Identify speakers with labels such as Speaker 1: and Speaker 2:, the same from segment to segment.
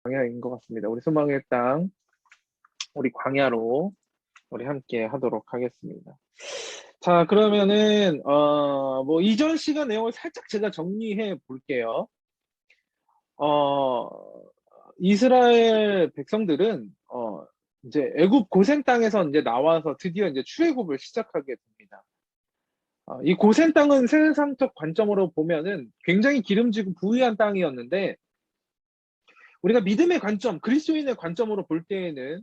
Speaker 1: 광야인 것 같습니다. 우리 소망의 땅, 우리 광야로 우리 함께 하도록 하겠습니다. 자, 그러면은 뭐 이전 시간 내용을 살짝 제가 정리해 볼게요. 어, 이스라엘 백성들은 이제 애굽 고센 땅에서 이제 나와서 드디어 이제 출애굽을 시작하게 됩니다. 이 고센 땅은 세상적 관점으로 보면은 굉장히 기름지고 부유한 땅이었는데 우리가 믿음의 관점, 그리스도인의 관점으로 볼 때에는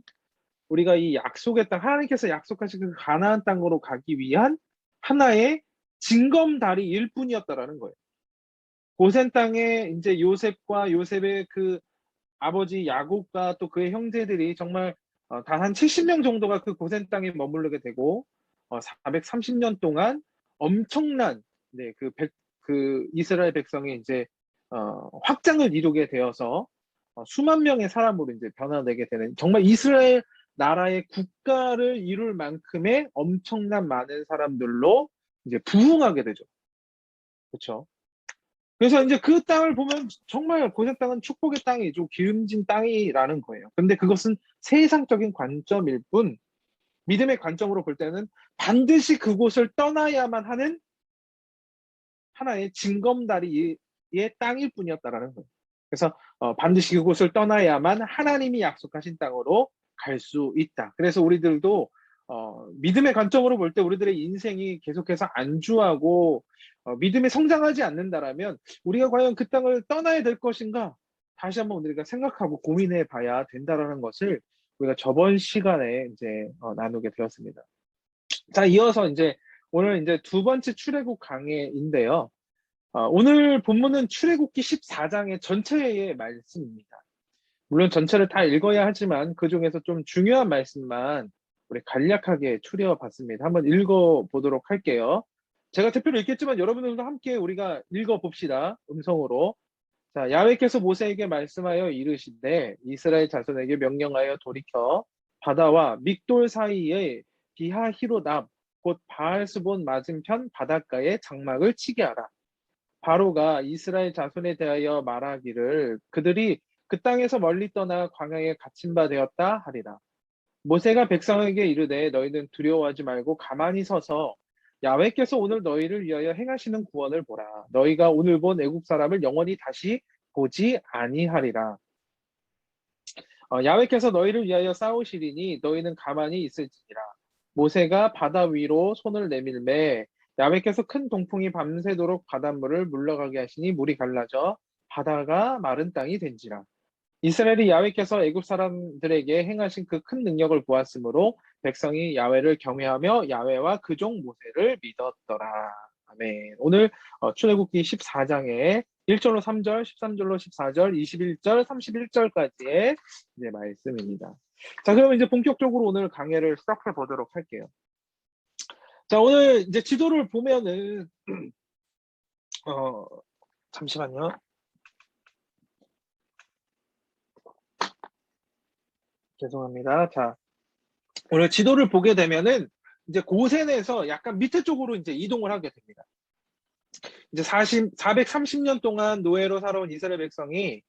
Speaker 1: 우리가 이 약속의 땅, 하나님께서 약속하신 그 가나안 땅으로 가기 위한 하나의 징검다리일 뿐이었다라는 거예요. 고센 땅에 이제 요셉과 요셉의 그 아버지 야곱과 또 그의 형제들이 정말 단 한 70명 정도가 그 고센 땅에 머무르게 되고 430년 동안 엄청난 네, 그 이스라엘 백성이 이제 확장을 이루게 되어서 수만 명의 사람으로 이제 변화되게 되는 정말 이스라엘 나라의 국가를 이룰 만큼의 엄청난 많은 사람들로 이제 부흥하게 되죠. 그렇죠? 그래서 이제 그 땅을 보면 정말 고센 땅은 축복의 땅이죠. 기름진 땅이라는 거예요. 근데 그것은 세상적인 관점일 뿐 믿음의 관점으로 볼 때는 반드시 그곳을 떠나야만 하는 하나의 징검다리의 땅일 뿐이었다라는 거예요. 그래서 반드시 그곳을 떠나야만 하나님이 약속하신 땅으로 갈 수 있다. 그래서 우리들도 믿음의 관점으로 볼 때 우리들의 인생이 계속해서 안주하고 믿음이 성장하지 않는다라면 우리가 과연 그 땅을 떠나야 될 것인가? 다시 한번 우리가 생각하고 고민해 봐야 된다라는 것을 우리가 저번 시간에 이제 나누게 되었습니다. 자, 이어서 이제 오늘 이제 두 번째 출애굽 강해인데요. 오늘 본문은 출애굽기 14장의 전체의 말씀입니다. 물론 전체를 다 읽어야 하지만 그 중에서 좀 중요한 말씀만 우리 간략하게 추려봤습니다. 한번 읽어보도록 할게요. 제가 대표로 읽겠지만 여러분들도 함께 우리가 읽어봅시다. 음성으로. 자, 야훼께서 모세에게 말씀하여 이르시되 이스라엘 자손에게 명령하여 돌이켜 바다와 믹돌 사이에 비하히로답 곧 바알스본 맞은편 바닷가에 장막을 치게 하라. 바로가 이스라엘 자손에 대하여 말하기를 그들이 그 땅에서 멀리 떠나 광야에 갇힌 바 되었다 하리라. 모세가 백성에게 이르되 너희는 두려워하지 말고 가만히 서서 야훼께서 오늘 너희를 위하여 행하시는 구원을 보라. 너희가 오늘 본 애국 사람을 영원히 다시 보지 아니하리라. 야훼께서 너희를 위하여 싸우시리니 너희는 가만히 있을지니라. 모세가 바다 위로 손을 내밀매 야훼께서 큰 동풍이 밤새도록 바닷물을 물러가게 하시니 물이 갈라져 바다가 마른 땅이 된지라. 이스라엘이 야훼께서 애굽 사람들에게 행하신 그 큰 능력을 보았으므로 백성이 야훼를 경외하며 야훼와 그 종 모세를 믿었더라. 아멘. 오늘 출애굽기 14장에 1절로 3절, 13절로 14절, 21절, 31절까지의 이제 말씀입니다. 자, 그럼 이제 본격적으로 오늘 강해를 시작해 보도록 할게요. 자, 오늘 이제 지도를 보면은 잠시만요. 죄송합니다. 자, 오늘 지도를 보게 되면은 이제 고센에서 약간 밑에 쪽으로 이제 이동을 하게 됩니다. 이제 430년 동안 노예로 살아온 이스라엘 백성이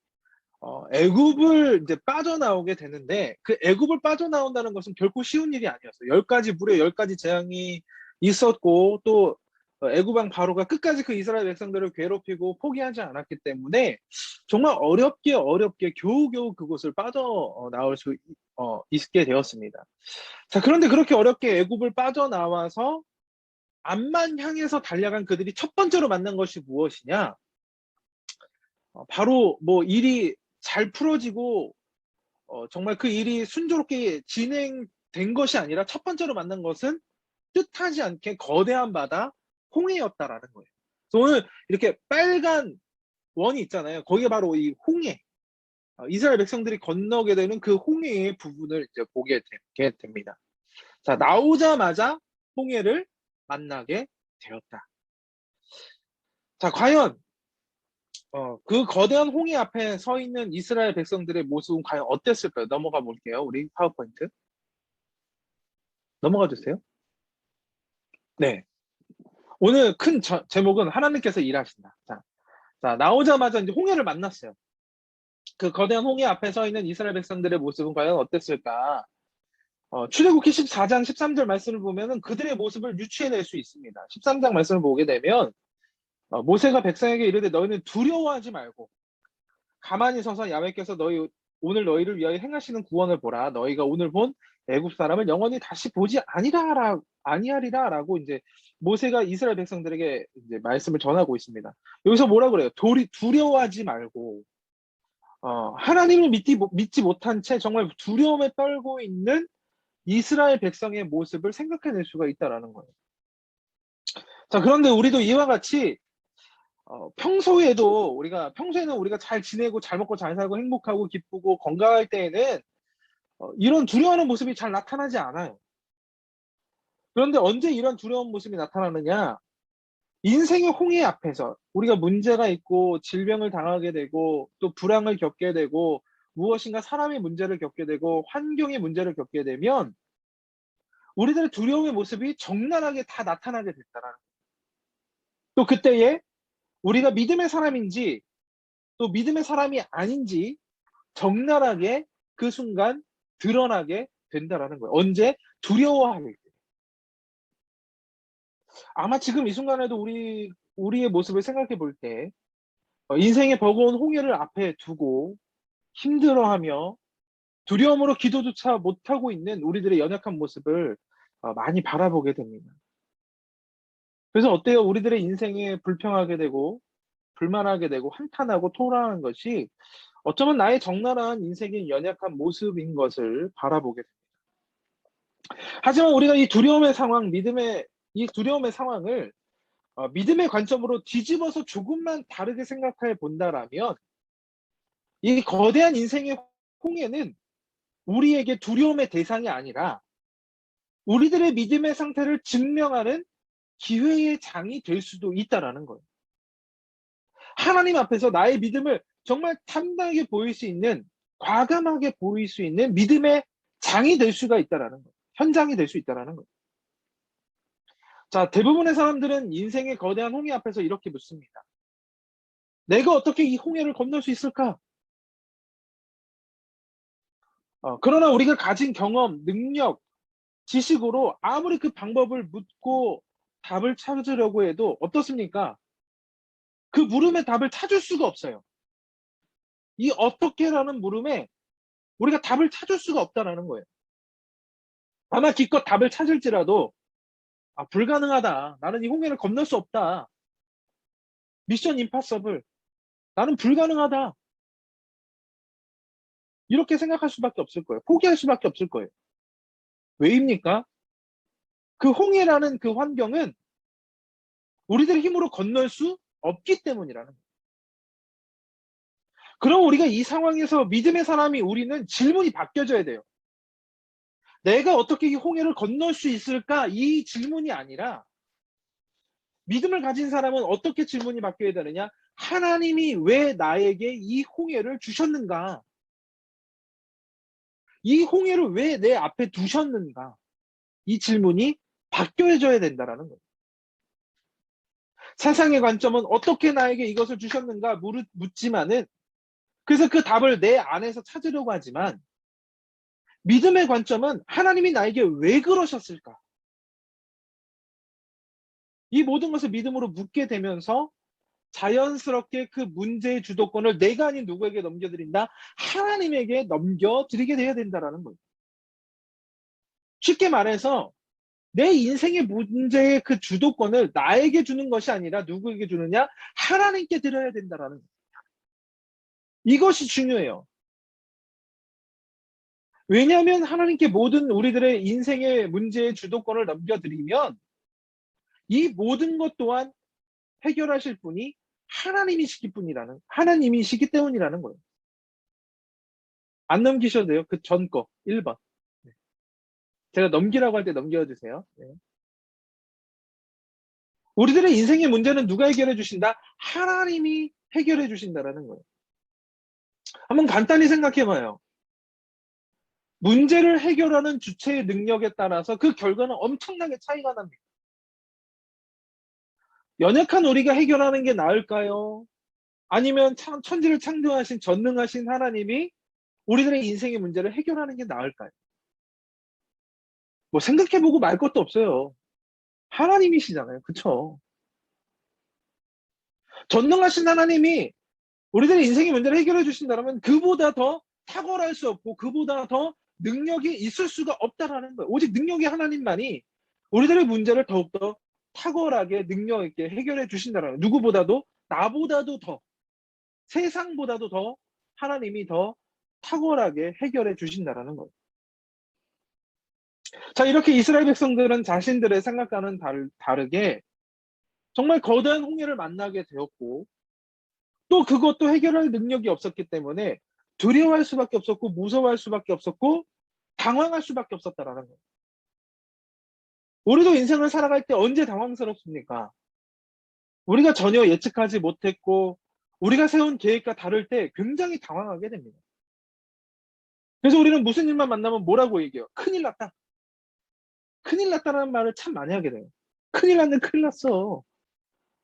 Speaker 1: 애굽을 이제 빠져나오게 되는데 그 애굽을 빠져나온다는 것은 결코 쉬운 일이 아니었어요. 무려 10가지 재앙이 있었고 또 애굽 왕 바로가 끝까지 그 이스라엘 백성들을 괴롭히고 포기하지 않았기 때문에 정말 어렵게 겨우겨우 그곳을 빠져나올 수 있게 되었습니다. 자, 그런데 그렇게 어렵게 애굽을 빠져나와서 암만 향해서 달려간 그들이 첫 번째로 만난 것이 무엇이냐? 바로 뭐 일이 잘 풀어지고 정말 그 일이 순조롭게 진행된 것이 아니라 첫 번째로 만난 것은 뜻하지 않게 거대한 바다 홍해였다라는 거예요. 그래서 오늘 이렇게 빨간 원이 있잖아요. 거기가 바로 이 홍해. 이스라엘 백성들이 건너게 되는 그 홍해의 부분을 이제 보게 됩니다. 자, 나오자마자 홍해를 만나게 되었다. 자, 과연 그 거대한 홍해 앞에 서 있는 이스라엘 백성들의 모습은 과연 어땠을까요? 넘어가 볼게요. 우리 파워포인트. 넘어가 주세요. 네. 오늘 큰 제목은 하나님께서 일하신다. 자, 나오자마자 이제 홍해를 만났어요. 그 거대한 홍해 앞에 서 있는 이스라엘 백성들의 모습은 과연 어땠을까? 출애굽기 14장 13절 말씀을 보면은 그들의 모습을 유추해낼 수 있습니다. 13장 말씀을 보게 되면 모세가 백성에게 이르되 너희는 두려워하지 말고 가만히 서서 야훼께서 오늘 너희를 위하여 행하시는 구원을 보라. 너희가 오늘 본 애굽 사람을 영원히 다시 보지 아니하리라라고 이제 모세가 이스라엘 백성들에게 이제 말씀을 전하고 있습니다. 여기서 뭐라 그래요? 두려워하지 말고 하나님을 믿지 못한 채 정말 두려움에 떨고 있는 이스라엘 백성의 모습을 생각해낼 수가 있다라는 거예요. 자, 그런데 우리도 이와 같이 평소에는 우리가 잘 지내고 잘 먹고 잘 살고 행복하고 기쁘고 건강할 때에는 이런 두려워하는 모습이 잘 나타나지 않아요. 그런데 언제 이런 두려운 모습이 나타나느냐? 인생의 홍해 앞에서 우리가 문제가 있고 질병을 당하게 되고 또 불황을 겪게 되고 무엇인가 사람의 문제를 겪게 되고 환경의 문제를 겪게 되면 우리들의 두려움의 모습이 적나라하게 다 나타나게 됐다라는 거예요. 또 그때에 우리가 믿음의 사람인지 또 믿음의 사람이 아닌지 적나라하게 그 순간 드러나게 된다라는 거예요. 언제? 두려워할 때. 아마 지금 이 순간에도 우리의 모습을 생각해 볼 때 인생의 버거운 홍해를 앞에 두고 힘들어하며 두려움으로 기도조차 못하고 있는 우리들의 연약한 모습을 많이 바라보게 됩니다. 그래서 어때요? 우리들의 인생에 불평하게 되고 불만하게 되고 한탄하고 토라하는 것이 어쩌면 나의 적나라한 인생의 연약한 모습인 것을 바라보게 됩니다. 하지만 우리가 이 두려움의 상황을 믿음의 관점으로 뒤집어서 조금만 다르게 생각해 본다라면 이 거대한 인생의 홍해는 우리에게 두려움의 대상이 아니라 우리들의 믿음의 상태를 증명하는 기회의 장이 될 수도 있다라는 거예요. 하나님 앞에서 나의 믿음을 정말 탐나게 보일 수 있는, 과감하게 보일 수 있는 믿음의 장이 될 수가 있다라는 거예요. 현장이 될 수 있다라는 거예요. 자, 대부분의 사람들은 인생의 거대한 홍해 앞에서 이렇게 묻습니다. 내가 어떻게 이 홍해를 건널 수 있을까? 그러나 우리가 가진 경험, 능력, 지식으로 아무리 그 방법을 묻고 답을 찾으려고 해도 어떻습니까? 그 물음의 답을 찾을 수가 없어요. 이 어떻게라는 물음에 우리가 답을 찾을 수가 없다라는 거예요. 아마 기껏 답을 찾을지라도 불가능하다. 나는 이 홍해를 건널 수 없다. 미션 임파서블. 나는 불가능하다. 이렇게 생각할 수밖에 없을 거예요. 포기할 수밖에 없을 거예요. 왜입니까? 그 홍해라는 그 환경은 우리들의 힘으로 건널 수 없기 때문이라는 거예요. 그럼 우리가 이 상황에서 믿음의 사람이 우리는 질문이 바뀌어져야 돼요. 내가 어떻게 이 홍해를 건널 수 있을까? 이 질문이 아니라 믿음을 가진 사람은 어떻게 질문이 바뀌어야 되느냐? 하나님이 왜 나에게 이 홍해를 주셨는가? 이 홍해를 왜 내 앞에 두셨는가? 이 질문이 바뀌어져야 된다라는 거예요. 세상의 관점은 어떻게 나에게 이것을 주셨는가 묻지만은 그래서 그 답을 내 안에서 찾으려고 하지만 믿음의 관점은 하나님이 나에게 왜 그러셨을까? 이 모든 것을 믿음으로 묻게 되면서 자연스럽게 그 문제의 주도권을 내가 아닌 누구에게 넘겨드린다? 하나님에게 넘겨드리게 돼야 된다라는 거예요. 쉽게 말해서 내 인생의 문제의 그 주도권을 나에게 주는 것이 아니라 누구에게 주느냐? 하나님께 드려야 된다라는 거예요. 이것이 중요해요. 왜냐하면 하나님께 모든 우리들의 인생의 문제의 주도권을 넘겨드리면 이 모든 것 또한 해결하실 분이 하나님이시기 때문이라는 거예요. 안 넘기셔도 돼요. 그 전 거, 1번. 제가 넘기라고 할 때 넘겨주세요. 네. 우리들의 인생의 문제는 누가 해결해 주신다? 하나님이 해결해 주신다라는 거예요. 한번 간단히 생각해 봐요. 문제를 해결하는 주체의 능력에 따라서 그 결과는 엄청나게 차이가 납니다. 연약한 우리가 해결하는 게 나을까요? 아니면 천지를 창조하신 전능하신 하나님이 우리들의 인생의 문제를 해결하는 게 나을까요? 뭐 생각해보고 말 것도 없어요. 하나님이시잖아요. 그쵸? 전능하신 하나님이 우리들의 인생의 문제를 해결해 주신다면 그보다 더 탁월할 수 없고 그보다 더 능력이 있을 수가 없다라는 거예요. 오직 능력이 하나님만이 우리들의 문제를 더욱더 탁월하게 능력 있게 해결해 주신다는 거예요. 누구보다도 나보다도 더 세상보다도 더 하나님이 더 탁월하게 해결해 주신다라는 거예요. 자, 이렇게 이스라엘 백성들은 자신들의 생각과는 다르게 정말 거대한 홍해를 만나게 되었고 또 그것도 해결할 능력이 없었기 때문에 두려워할 수밖에 없었고 무서워할 수밖에 없었고 당황할 수밖에 없었다라는 거예요. 우리도 인생을 살아갈 때 언제 당황스럽습니까? 우리가 전혀 예측하지 못했고 우리가 세운 계획과 다를 때 굉장히 당황하게 됩니다. 그래서 우리는 무슨 일만 만나면 뭐라고 얘기해요? 큰일 났다. 큰일 났다라는 말을 참 많이 하게 돼요. 큰일 났네, 큰일 났어.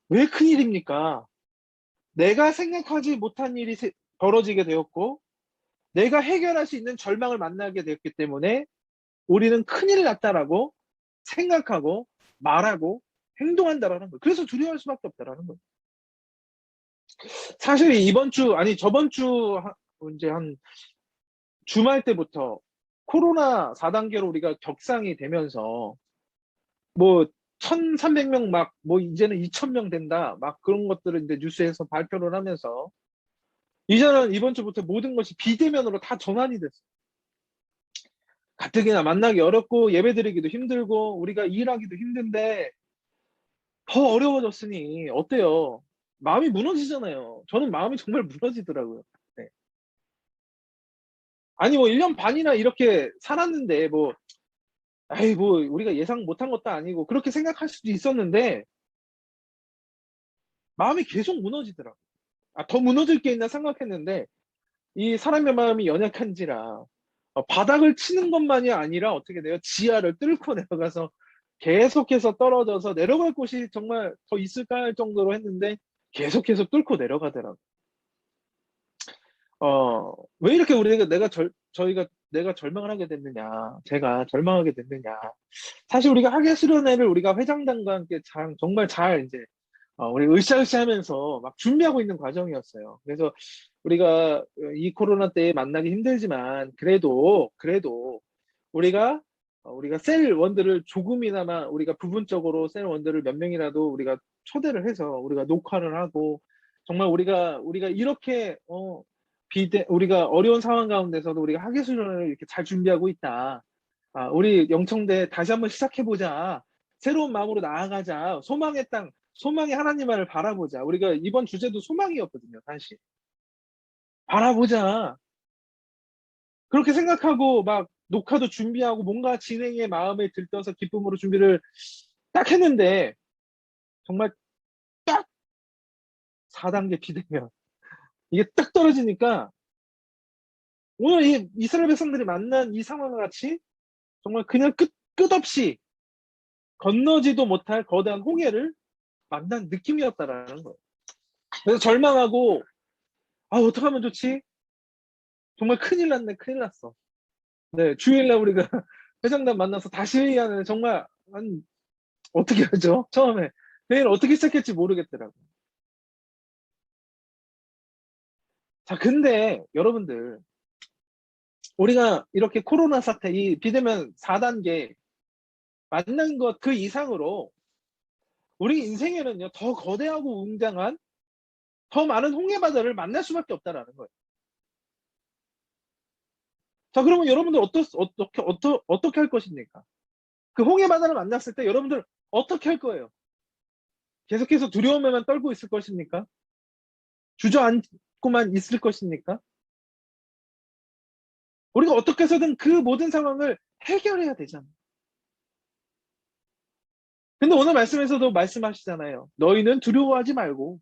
Speaker 1: 왜 큰일입니까? 내가 생각하지 못한 일이 벌어지게 되었고 내가 해결할 수 있는 절망을 만나게 되었기 때문에 우리는 큰일 났다라고 생각하고 말하고 행동한다라는 거예요. 그래서 두려워할 수밖에 없다라는 거예요. 사실 이번 주 아니 저번 주 이제 한 주말 때부터 코로나 4단계로 우리가 격상이 되면서 뭐 1,300명 막 뭐 이제는 2,000명 된다 막 그런 것들을 이제 뉴스에서 발표를 하면서 이제는 이번 주부터 모든 것이 비대면으로 다 전환이 됐어요. 가뜩이나 만나기 어렵고 예배드리기도 힘들고 우리가 일하기도 힘든데 더 어려워졌으니 어때요? 마음이 무너지잖아요. 저는 마음이 정말 무너지더라고요. 네. 아니 뭐 1년 반이나 이렇게 살았는데 뭐 아이 뭐 우리가 예상 못한 것도 아니고 그렇게 생각할 수도 있었는데 마음이 계속 무너지더라고요. 아, 더 무너질 게 있나 생각했는데 이 사람의 마음이 연약한지라 바닥을 치는 것만이 아니라 어떻게 돼요? 지하를 뚫고 내려가서 계속해서 떨어져서 내려갈 곳이 정말 더 있을까 할 정도로 했는데 계속해서 뚫고 내려가더라고요. 왜 이렇게 저희가 내가 절망을 하게 됐느냐, 제가 절망하게 됐느냐. 사실 우리가 하계 수련회를 우리가 회장단과 함께 정말 잘 이제 우리 으쌰으쌰 하면서 막 준비하고 있는 과정이었어요. 그래서 우리가 이 코로나 때에 만나기 힘들지만 그래도 우리가 셀 원들을 조금이나마 우리가 부분적으로 셀 원들을 몇 명이라도 우리가 초대를 해서 우리가 녹화를 하고 정말 우리가 이렇게 우리가 어려운 상황 가운데서도 우리가 학예수련을 이렇게 잘 준비하고 있다. 아, 우리 영청대 다시 한번 시작해보자. 새로운 마음으로 나아가자. 소망의 땅, 소망의 하나님만을 바라보자. 우리가 이번 주제도 소망이었거든요, 사실. 바라보자. 그렇게 생각하고 막 녹화도 준비하고 뭔가 진행에 마음에 들떠서 기쁨으로 준비를 딱 했는데 정말 딱 4단계 비대면 이게 딱 떨어지니까 오늘 이 이스라엘 백성들이 만난 이 상황과 같이 정말 그냥 끝없이 건너지도 못할 거대한 홍해를 만난 느낌이었다라는 거예요. 그래서 절망하고 아 어떡하면 좋지? 정말 큰일 났네, 큰일 났어. 네, 주일날 우리가 회장단 만나서 다시 회의하는 정말 어떻게 하죠? 처음에 회의를 어떻게 시작할지 모르겠더라고요. 자, 근데 여러분들 우리가 이렇게 코로나 사태 이 비대면 4단계 만난 것 그 이상으로 우리 인생에는요 더 거대하고 웅장한 더 많은 홍해 바다를 만날 수밖에 없다라는 거예요. 자, 그러면 여러분들 어떻게 할 것입니까? 그 홍해 바다를 만났을 때 여러분들 어떻게 할 거예요? 계속해서 두려움에만 떨고 있을 것입니까? 주저앉고만 있을 것입니까? 우리가 어떻게 해서든 그 모든 상황을 해결해야 되잖아요. 근데 오늘 말씀에서도 말씀하시잖아요. 너희는 두려워하지 말고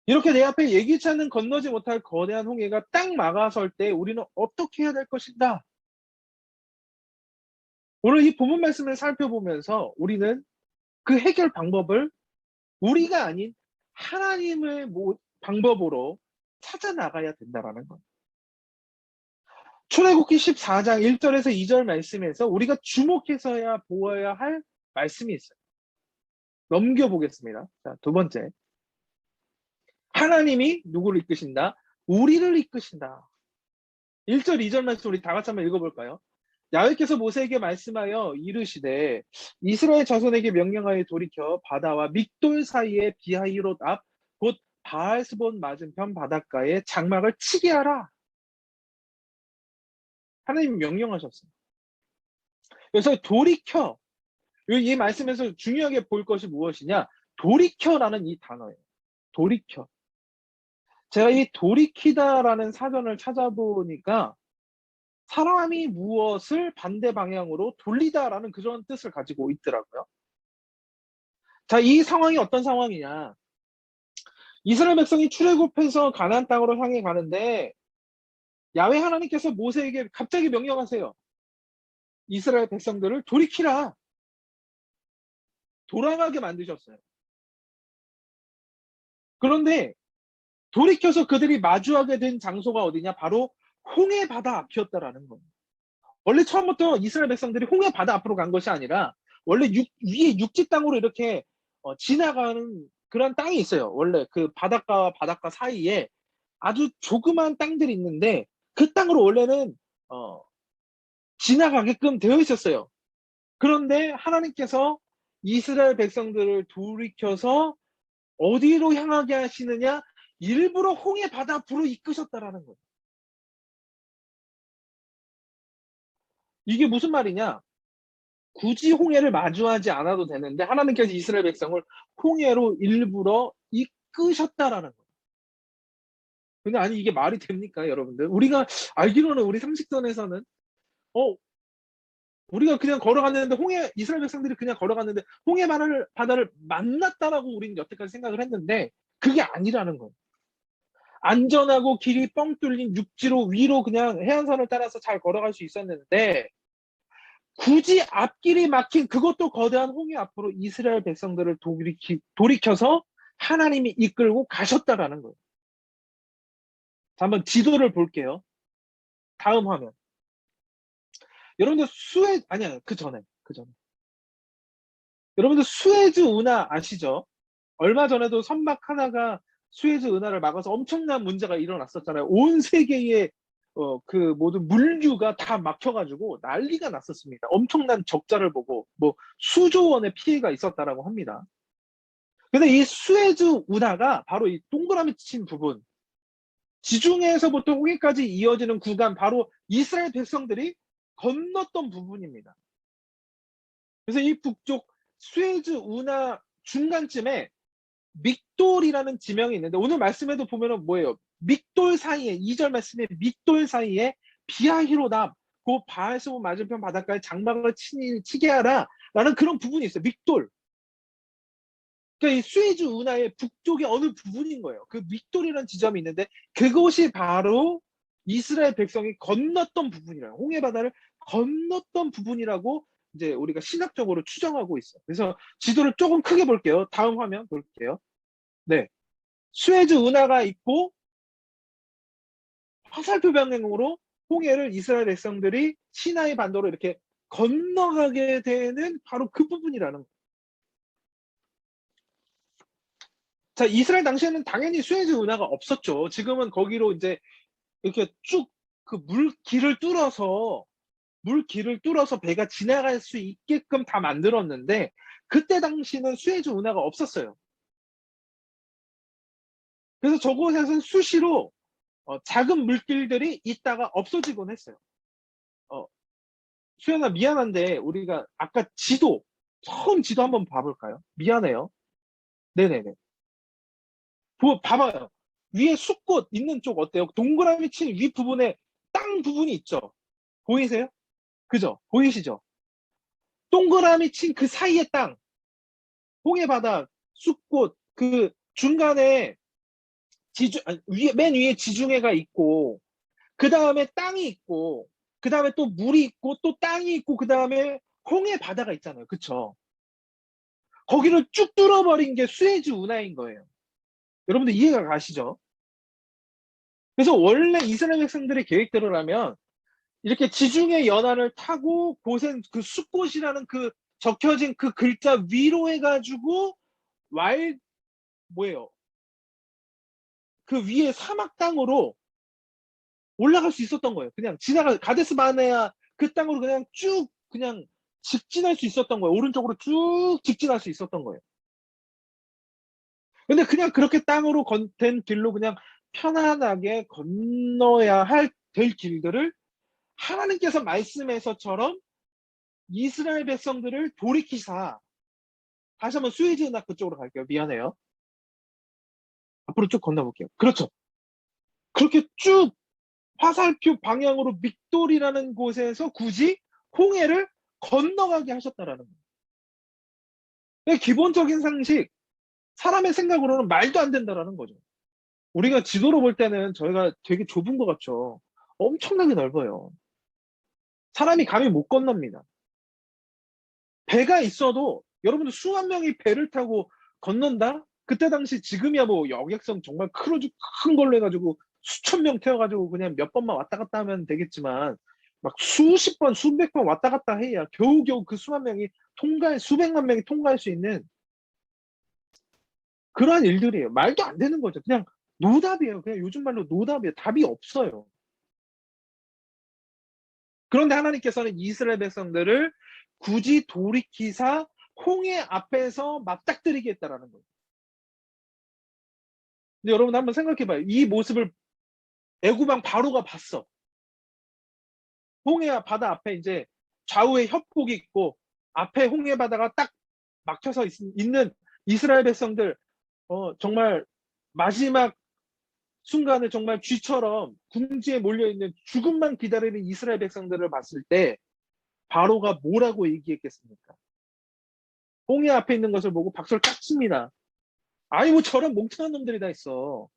Speaker 1: 이렇게 내 앞에 예기치 않은 건너지 못할 거대한 홍해가 딱 막아설 때 우리는 어떻게 해야 될 것인가? 오늘 이 본문 말씀을 살펴보면서 우리는 그 해결 방법을 우리가 아닌 하나님의 방법으로 찾아 나가야 된다라는 거예요. 출애굽기 14장 1절에서 2절 말씀에서 우리가 주목해서야 보아야 할 말씀이 있어요. 넘겨보겠습니다. 자, 두 번째. 하나님이 누구를 이끄신다? 우리를 이끄신다. 1절, 2절 말씀 우리 다 같이 한번 읽어볼까요? 야훼께서 모세에게 말씀하여 이르시되 이스라엘 자손에게 명령하여 돌이켜 바다와 믹돌 사이에 비하이롯 앞 곧 바알스본 맞은편 바닷가에 장막을 치게 하라. 하나님이 명령하셨어요. 그래서 돌이켜, 이 말씀에서 중요하게 볼 것이 무엇이냐? 돌이켜라는 이 단어예요. 돌이켜. 제가 이 돌이키다라는 사전을 찾아보니까 사람이 무엇을 반대 방향으로 돌리다라는 그런 뜻을 가지고 있더라고요. 자, 이 상황이 어떤 상황이냐? 이스라엘 백성이 출애굽해서 가나안 땅으로 향해 가는데 야훼 하나님께서 모세에게 갑자기 명령하세요. 이스라엘 백성들을 돌이키라. 돌아가게 만드셨어요. 그런데 돌이켜서 그들이 마주하게 된 장소가 어디냐? 바로 홍해 바다 앞이었다라는 거예요. 원래 처음부터 이스라엘 백성들이 홍해 바다 앞으로 간 것이 아니라 원래 위에 육지 땅으로 이렇게 지나가는 그런 땅이 있어요. 원래 그 바닷가와 바닷가 사이에 아주 조그만 땅들이 있는데 그 땅으로 원래는 지나가게끔 되어 있었어요. 그런데 하나님께서 이스라엘 백성들을 돌이켜서 어디로 향하게 하시느냐? 일부러 홍해 바다 앞으로 이끄셨다라는 거예요. 이게 무슨 말이냐? 굳이 홍해를 마주하지 않아도 되는데 하나님께서 이스라엘 백성을 홍해로 일부러 이끄셨다라는 거예요. 근데 아니 이게 말이 됩니까, 여러분들? 우리가 알기로는 우리 상식선에서는 우리가 그냥 걸어갔는데 이스라엘 백성들이 그냥 걸어갔는데 홍해 바다를 만났다라고 우리는 여태까지 생각을 했는데 그게 아니라는 거예요. 안전하고 길이 뻥 뚫린 육지로 위로 그냥 해안선을 따라서 잘 걸어갈 수 있었는데 굳이 앞길이 막힌 그것도 거대한 홍해 앞으로 이스라엘 백성들을 돌이켜서 하나님이 이끌고 가셨다라는 거예요. 자, 한번 지도를 볼게요. 다음 화면. 여러분들 아니야, 그 전에. 여러분들 수에즈 운하 아시죠? 얼마 전에도 선박 하나가 수에즈 운하를 막아서 엄청난 문제가 일어났었잖아요. 온 세계의 그 모든 물류가 다 막혀가지고 난리가 났었습니다. 엄청난 적자를 보고 뭐 수조 원의 피해가 있었다라고 합니다. 근데 이 수에즈 운하가 바로 이 동그라미 친 부분, 지중해에서부터 홍해까지 이어지는 구간, 바로 이스라엘 백성들이 건넜던 부분입니다. 그래서 이 북쪽 수에즈 운하 중간쯤에 믹돌이라는 지명이 있는데 오늘 말씀에도 보면은 뭐예요? 믹돌 사이에 2절 말씀에 믹돌 사이에 비하히로답 그 바알스본 맞은편 바닷가에 장막을 치게 하라 라는 그런 부분이 있어요. 믹돌. 그러니까 이 수에즈 운하의 북쪽의 어느 부분인 거예요. 그 믹돌이라는 지점이 있는데 그곳이 바로 이스라엘 백성이 건넜던 부분이라요. 홍해 바다를 건넜던 부분이라고 이제 우리가 신학적으로 추정하고 있어요. 그래서 지도를 조금 크게 볼게요. 다음 화면 볼게요. 네. 수에즈 운하가 있고 화살표 방향으로 홍해를 이스라엘 백성들이 시나이 반도로 이렇게 건너가게 되는 바로 그 부분이라는 거예요. 자, 이스라엘 당시에는 당연히 수에즈 운하가 없었죠. 지금은 거기로 이제 이렇게 쭉 그 물길을 뚫어서 배가 지나갈 수 있게끔 다 만들었는데 그때 당시는 수에즈 운하가 없었어요. 그래서 저곳에서는 수시로 작은 물길들이 있다가 없어지곤 했어요. 수연아 미안한데 우리가 아까 처음 지도 한번 봐볼까요? 미안해요. 네네네. 봐봐요. 위에 숲꽃 있는 쪽 어때요? 동그라미 친 윗부분에 땅 부분이 있죠? 보이세요? 그죠? 보이시죠? 동그라미 친 그 사이에 땅, 홍해바다, 숲꽃, 그 중간에 맨 위에 지중해가 있고, 그 다음에 땅이 있고, 그 다음에 또 물이 있고, 또 땅이 있고, 그 다음에 홍해 바다가 있잖아요. 그쵸? 거기를 쭉 뚫어버린 게 수에즈 운하인 거예요. 여러분들 이해가 가시죠? 그래서 원래 이스라엘 백성들의 계획대로라면 이렇게 지중해 연안을 타고 고센 그 숫곳이라는 그 적혀진 그 글자 위로 해가지고 와일 뭐예요? 그 위에 사막 땅으로 올라갈 수 있었던 거예요. 그냥 지나가 가데스 바네아 그 땅으로 그냥 쭉 그냥 직진할 수 있었던 거예요. 오른쪽으로 쭉 직진할 수 있었던 거예요. 근데 그냥 그렇게 땅으로 된 길로 그냥 편안하게 건너야 될 길들을 하나님께서 말씀에서처럼 이스라엘 백성들을 돌이키사, 다시 한번 수에즈 운하 그쪽으로 갈게요. 미안해요. 앞으로 쭉 건너볼게요. 그렇죠. 그렇게 쭉 화살표 방향으로 믹돌이라는 곳에서 굳이 홍해를 건너가게 하셨다라는 거예요. 기본적인 상식, 사람의 생각으로는 말도 안 된다라는 거죠. 우리가 지도로 볼 때는 저희가 되게 좁은 것 같죠. 엄청나게 넓어요. 사람이 감히 못 건넙니다. 배가 있어도 여러분들 수만 명이 배를 타고 건넌다? 그때 당시 지금이야 뭐 여객선 정말 크루즈 큰 걸로 해가지고 수천 명 태워가지고 그냥 몇 번만 왔다 갔다 하면 되겠지만 막 수십 번, 수백 번 왔다 갔다 해야 겨우겨우 그 수만 명이 수백만 명이 통과할 수 있는 그러한 일들이에요. 말도 안 되는 거죠. 그냥 노답이에요. 그냥 요즘 말로 노답이에요. 답이 없어요. 그런데 하나님께서는 이스라엘 백성들을 굳이 돌이키사 홍해 앞에서 맞닥뜨리게 했다라는 거예요. 근데 여러분 한번 생각해봐요. 이 모습을 애굽왕 바로가 봤어. 홍해 바다 앞에 이제 좌우에 협곡이 있고 앞에 홍해 바다가 딱 막혀서 있는 이스라엘 백성들, 정말 마지막 순간에 정말 쥐처럼 궁지에 몰려있는 죽음만 기다리는 이스라엘 백성들을 봤을 때 바로가 뭐라고 얘기했겠습니까? 홍해 앞에 있는 것을 보고 박수를 딱 칩니다. 아니 뭐 저런 멍청한 놈들이 다 있어.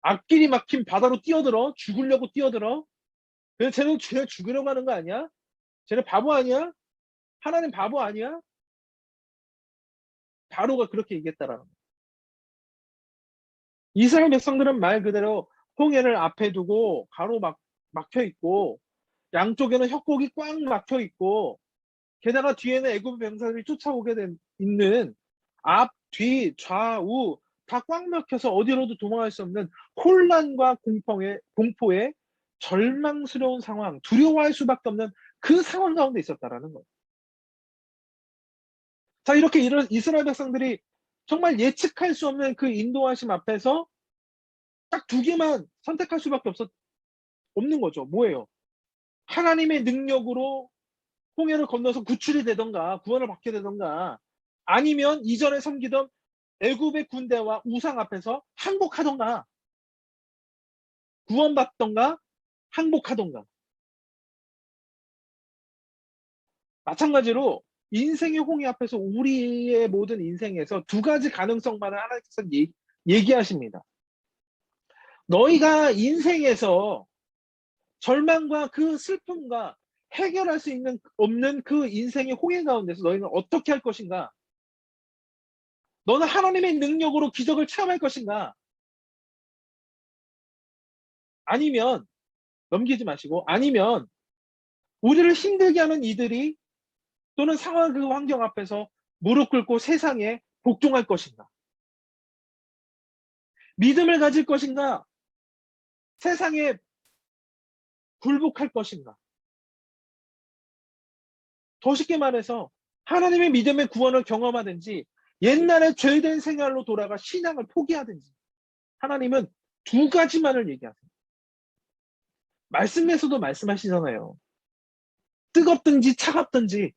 Speaker 1: 앞길이 막힌 바다로 뛰어들어? 죽으려고 뛰어들어? 그래서 쟤네 죽으려고 하는 거 아니야? 쟤네 바보 아니야? 하나님 바보 아니야? 바로가 그렇게 얘기했다라는 거야. 이스라엘 백성들은 말 그대로 홍해를 앞에 두고 막혀 있고 양쪽에는 협곡이 꽉 막혀 있고 게다가 뒤에는 애굽 병사들이 있는 앞, 뒤, 좌우 다 꽉 막혀서 어디로도 도망갈 수 없는 혼란과 공포에 절망스러운 상황, 두려워할 수밖에 없는 그 상황 가운데 있었다라는 거예요. 자, 이렇게 이스라엘 백성들이 정말 예측할 수 없는 그 인도하심 앞에서 딱 두 개만 선택할 수밖에 없는 거죠. 뭐예요? 하나님의 능력으로 홍해를 건너서 구출이 되던가 구원을 받게 되던가 아니면 이전에 섬기던 애굽의 군대와 우상 앞에서 항복하던가 구원받던가 항복하던가. 마찬가지로 인생의 홍해 앞에서 우리의 모든 인생에서 두 가지 가능성만을 하나님께서 얘기하십니다. 너희가 인생에서 절망과 그 슬픔과 해결할 수 없는 그 인생의 홍해 가운데서 너희는 어떻게 할 것인가? 너는 하나님의 능력으로 기적을 체험할 것인가? 아니면 넘기지 마시고 아니면 우리를 힘들게 하는 이들이 또는 상황 그 환경 앞에서 무릎 꿇고 세상에 복종할 것인가? 믿음을 가질 것인가? 세상에 굴복할 것인가? 더 쉽게 말해서 하나님의 믿음의 구원을 경험하든지 옛날에 죄된 생활로 돌아가 신앙을 포기하든지 하나님은 두 가지만을 얘기하세요. 말씀에서도 말씀하시잖아요. 뜨겁든지 차갑든지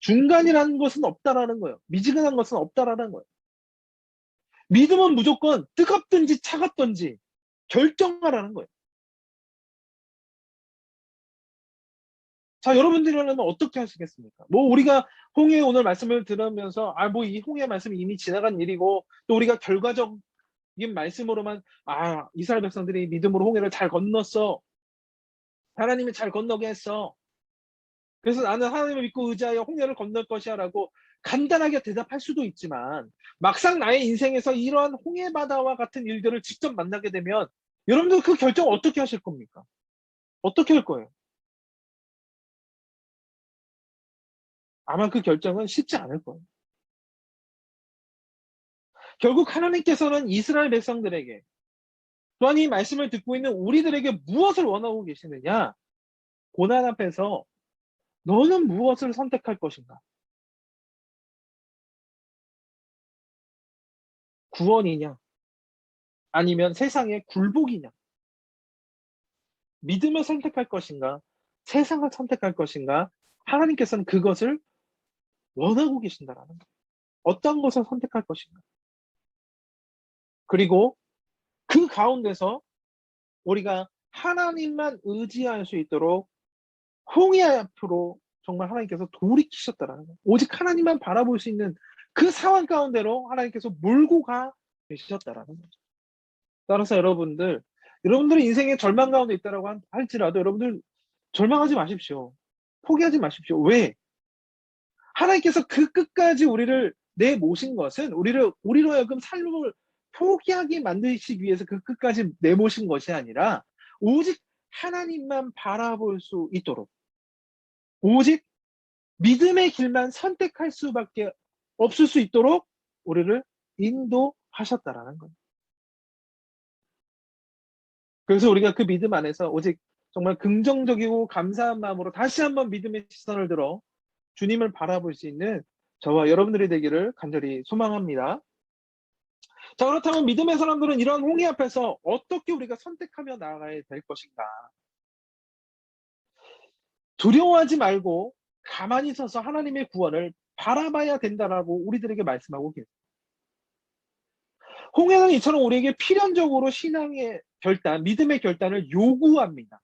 Speaker 1: 중간이라는 것은 없다라는 거예요. 미지근한 것은 없다라는 거예요. 믿음은 무조건 뜨겁든지 차갑든지 결정하라는 거예요. 자, 여러분들이라면 어떻게 하시겠습니까? 뭐 우리가 홍해 오늘 말씀을 들으면서 뭐 이 홍해 말씀이 이미 지나간 일이고 또 우리가 결과적인 말씀으로만 이스라엘 백성들이 믿음으로 홍해를 잘 건넜어. 하나님이 잘 건너게 했어. 그래서 나는 하나님을 믿고 의지하여 홍해를 건널 것이야 라고 간단하게 대답할 수도 있지만 막상 나의 인생에서 이러한 홍해바다와 같은 일들을 직접 만나게 되면 여러분들 그 결정 어떻게 하실 겁니까? 어떻게 할 거예요? 아마 그 결정은 쉽지 않을 거예요. 결국 하나님께서는 이스라엘 백성들에게 또한 이 말씀을 듣고 있는 우리들에게 무엇을 원하고 계시느냐? 고난 앞에서 너는 무엇을 선택할 것인가? 구원이냐? 아니면 세상의 굴복이냐? 믿음을 선택할 것인가? 세상을 선택할 것인가? 하나님께서는 그것을 원하고 계신다라는 거예요. 어떤 것을 선택할 것인가? 그리고 그 가운데서 우리가 하나님만 의지할 수 있도록 홍해 앞으로 정말 하나님께서 돌이키셨다라는 거예요. 오직 하나님만 바라볼 수 있는 그 상황 가운데로 하나님께서 몰고 가 계셨다라는 거죠. 따라서 여러분들의 인생에 절망 가운데 있다라고 할지라도 여러분들 절망하지 마십시오. 포기하지 마십시오. 왜? 하나님께서 그 끝까지 우리를 내모신 것은 우리로 하여금 삶을 포기하게 만드시기 위해서 그 끝까지 내모신 것이 아니라 오직 하나님만 바라볼 수 있도록 오직 믿음의 길만 선택할 수밖에 없을 수 있도록 우리를 인도하셨다라는 거예요. 그래서 우리가 그 믿음 안에서 오직 정말 긍정적이고 감사한 마음으로 다시 한번 믿음의 시선을 들어 주님을 바라볼 수 있는 저와 여러분들이 되기를 간절히 소망합니다. 자, 그렇다면 믿음의 사람들은 이러한 홍해 앞에서 어떻게 우리가 선택하며 나아가야 될 것인가? 두려워하지 말고 가만히 서서 하나님의 구원을 바라봐야 된다라고 우리들에게 말씀하고 계세요. 홍해는 이처럼 우리에게 필연적으로 신앙의 결단, 믿음의 결단을 요구합니다.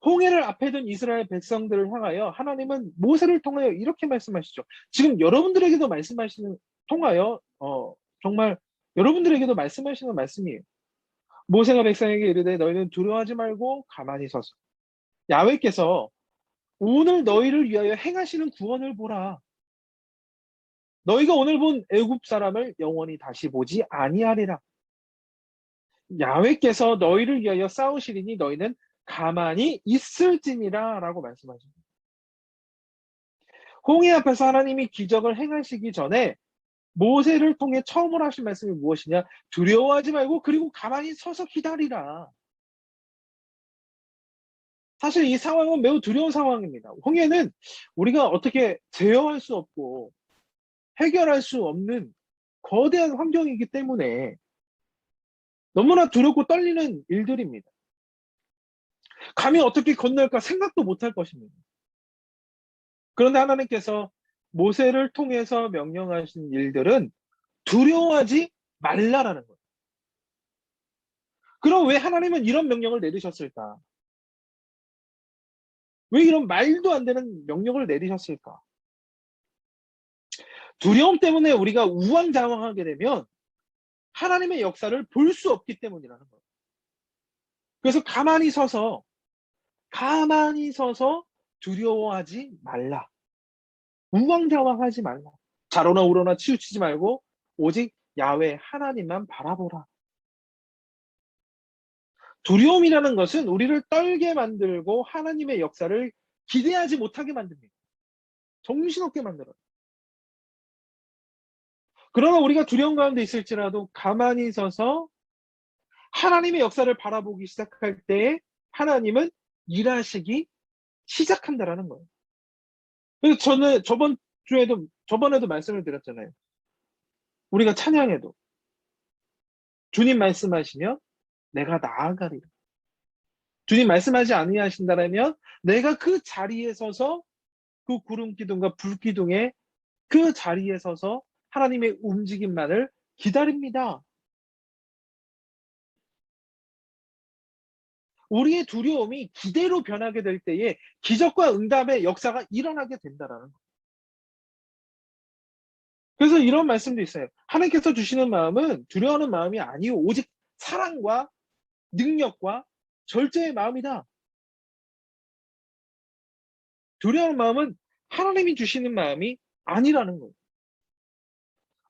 Speaker 1: 홍해를 앞에 둔 이스라엘 백성들을 향하여 하나님은 모세를 통하여 이렇게 말씀하시죠. 지금 여러분들에게도 통하여 정말 여러분들에게도 말씀하시는 말씀이에요. 모세가 백성에게 이르되 너희는 두려워하지 말고 가만히 서서 야훼께서 오늘 너희를 위하여 행하시는 구원을 보라. 너희가 오늘 본 애굽 사람을 영원히 다시 보지 아니하리라. 야훼께서 너희를 위하여 싸우시리니 너희는 가만히 있을지니라 라고 말씀하십니다. 홍해 앞에서 하나님이 기적을 행하시기 전에 모세를 통해 처음으로 하신 말씀이 무엇이냐? 두려워하지 말고 그리고 가만히 서서 기다리라. 사실 이 상황은 매우 두려운 상황입니다. 홍해는 우리가 어떻게 제어할 수 없고 해결할 수 없는 거대한 환경이기 때문에 너무나 두렵고 떨리는 일들입니다. 감히 어떻게 건널까 생각도 못할 것입니다. 그런데 하나님께서 모세를 통해서 명령하신 일들은 두려워하지 말라라는 거예요. 그럼 왜 하나님은 이런 명령을 내리셨을까? 왜 이런 말도 안 되는 명령을 내리셨을까? 두려움 때문에 우리가 우왕좌왕하게 되면 하나님의 역사를 볼 수 없기 때문이라는 거예요. 그래서 가만히 서서 두려워하지 말라. 우왕좌왕하지 말라. 좌로나 우로나 치우치지 말고 오직 야훼 하나님만 바라보라. 두려움이라는 것은 우리를 떨게 만들고 하나님의 역사를 기대하지 못하게 만듭니다. 정신없게 만들어요. 그러나 우리가 두려움 가운데 있을지라도 가만히 서서 하나님의 역사를 바라보기 시작할 때에 하나님은 일하시기 시작한다라는 거예요. 그래서 저는 저번에도 말씀을 드렸잖아요. 우리가 찬양해도 주님 말씀하시면 내가 나아가리라. 주님 말씀하지 아니하신다라면 내가 그 자리에 서서 그 구름 기둥과 불 기둥에 그 자리에 서서 하나님의 움직임만을 기다립니다. 우리의 두려움이 기대로 변하게 될 때에 기적과 응답의 역사가 일어나게 된다라는 거예요. 그래서 이런 말씀도 있어요. 하나님께서 주시는 마음은 두려워하는 마음이 아니요 오직 사랑과 능력과 절제의 마음이다. 두려워하는 마음은 하나님이 주시는 마음이 아니라는 거예요.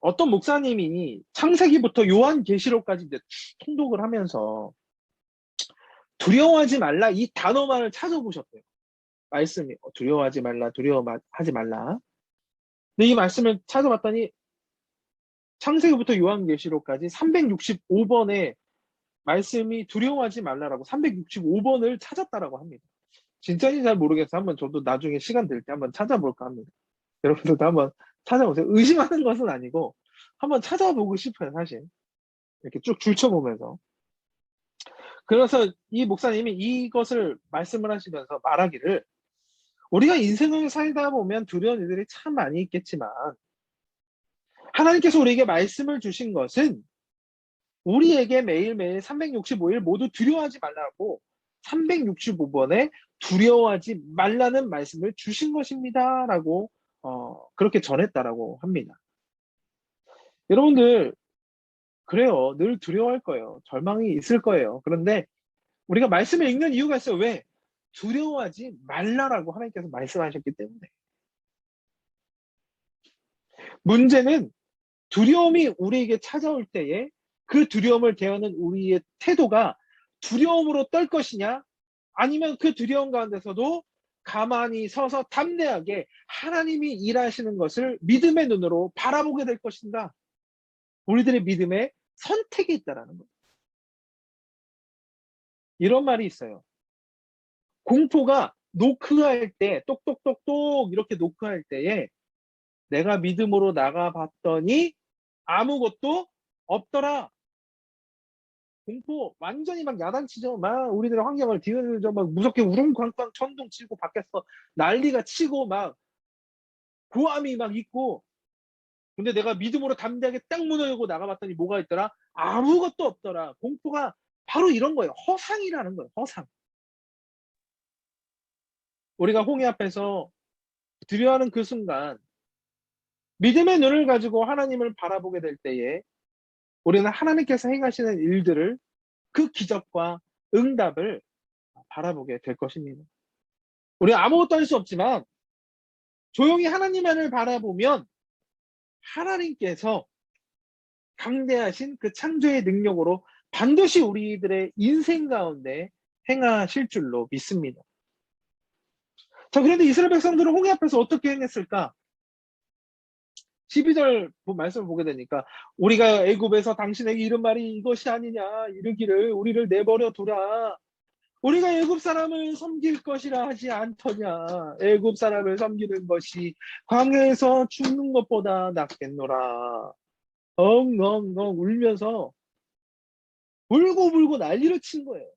Speaker 1: 어떤 목사님이 창세기부터 요한계시록까지 이제 통독을 하면서 두려워하지 말라 이 단어만을 찾아보셨대요. 말씀이 두려워하지 말라, 두려워하지 말라. 근데 이 말씀을 찾아봤더니 창세기부터 요한계시록까지 365번의 말씀이 두려워하지 말라라고 365번을 찾았다라고 합니다. 진짜인지 잘 모르겠어요. 한번 저도 나중에 시간 될 때 한번 찾아볼까 합니다. 여러분들도 한번 찾아보세요. 의심하는 것은 아니고 한번 찾아보고 싶어요, 사실. 이렇게 쭉 줄쳐보면서. 그래서 이 목사님이 이것을 말씀을 하시면서 말하기를 우리가 인생을 살다 보면 두려운 일들이 참 많이 있겠지만 하나님께서 우리에게 말씀을 주신 것은 우리에게 매일매일 365일 모두 두려워하지 말라고 365번에 두려워하지 말라는 말씀을 주신 것입니다. 라고 그렇게 전했다라고 합니다. 여러분들 그래요. 늘 두려워할 거예요. 절망이 있을 거예요. 그런데 우리가 말씀을 읽는 이유가 있어요. 왜? 두려워하지 말라라고 하나님께서 말씀하셨기 때문에. 문제는 두려움이 우리에게 찾아올 때에 그 두려움을 대하는 우리의 태도가 두려움으로 떨 것이냐 아니면 그 두려움 가운데서도 가만히 서서 담대하게 하나님이 일하시는 것을 믿음의 눈으로 바라보게 될 것인가. 우리들의 믿음에 선택이 있다라는 거예요. 이런 말이 있어요. 공포가 노크할 때 똑똑똑똑 이렇게 노크할 때에 내가 믿음으로 나가봤더니 아무것도 없더라. 공포 완전히 막 야단치죠. 막 우리들의 환경을 뒤흔들죠. 막 무섭게 우릉쾅쾅 천둥 치고 밖에서 난리가 치고 막 고함이 막 있고 근데 내가 믿음으로 담대하게 딱 문을 열고 나가봤더니 뭐가 있더라? 아무것도 없더라. 공포가 바로 이런 거예요. 허상이라는 거예요. 허상. 우리가 홍해 앞에서 두려워하는 그 순간 믿음의 눈을 가지고 하나님을 바라보게 될 때에 우리는 하나님께서 행하시는 일들을 그 기적과 응답을 바라보게 될 것입니다. 우리가 아무것도 할 수 없지만 조용히 하나님만을 바라보면 하나님께서 강대하신 그 창조의 능력으로 반드시 우리들의 인생 가운데 행하실 줄로 믿습니다. 자, 그런데 이스라엘 백성들은 홍해 앞에서 어떻게 행했을까? 12절 말씀을 보게 되니까 우리가 애굽에서 당신에게 이른 말이 이것이 아니냐 이르기를 우리를 내버려 두라. 우리가 애굽 사람을 섬길 것이라 하지 않더냐. 애굽 사람을 섬기는 것이 광야에서 죽는 것보다 낫겠노라. 엉엉엉 울면서 울고 난리를 친 거예요.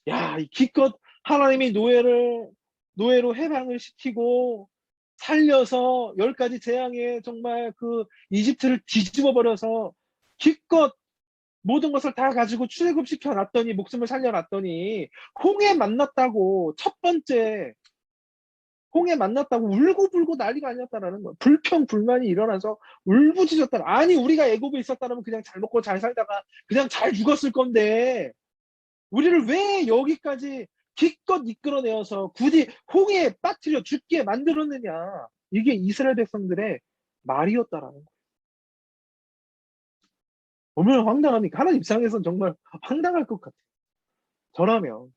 Speaker 1: 야, 기껏 하나님이 노예로 해방을 시키고 살려서 10가지 재앙에 정말 그 이집트를 뒤집어 버려서 기껏 모든 것을 다 가지고 출애굽시켜 놨더니 목숨을 살려 놨더니 홍해 만났다고 첫 번째 홍해 만났다고 울고불고 난리가 아니었다라는 거예요. 불평불만이 일어나서 울부짖었다. 아니 우리가 애굽에 있었다면 그냥 잘 먹고 잘 살다가 그냥 잘 죽었을 건데 우리를 왜 여기까지 기껏 이끌어내어서 굳이 홍해에 빠뜨려 죽게 만들었느냐. 이게 이스라엘 백성들의 말이었다라는 거예요. 얼마나 황당합니까? 하나님 입장에서는 정말 황당할 것 같아요. 저라면.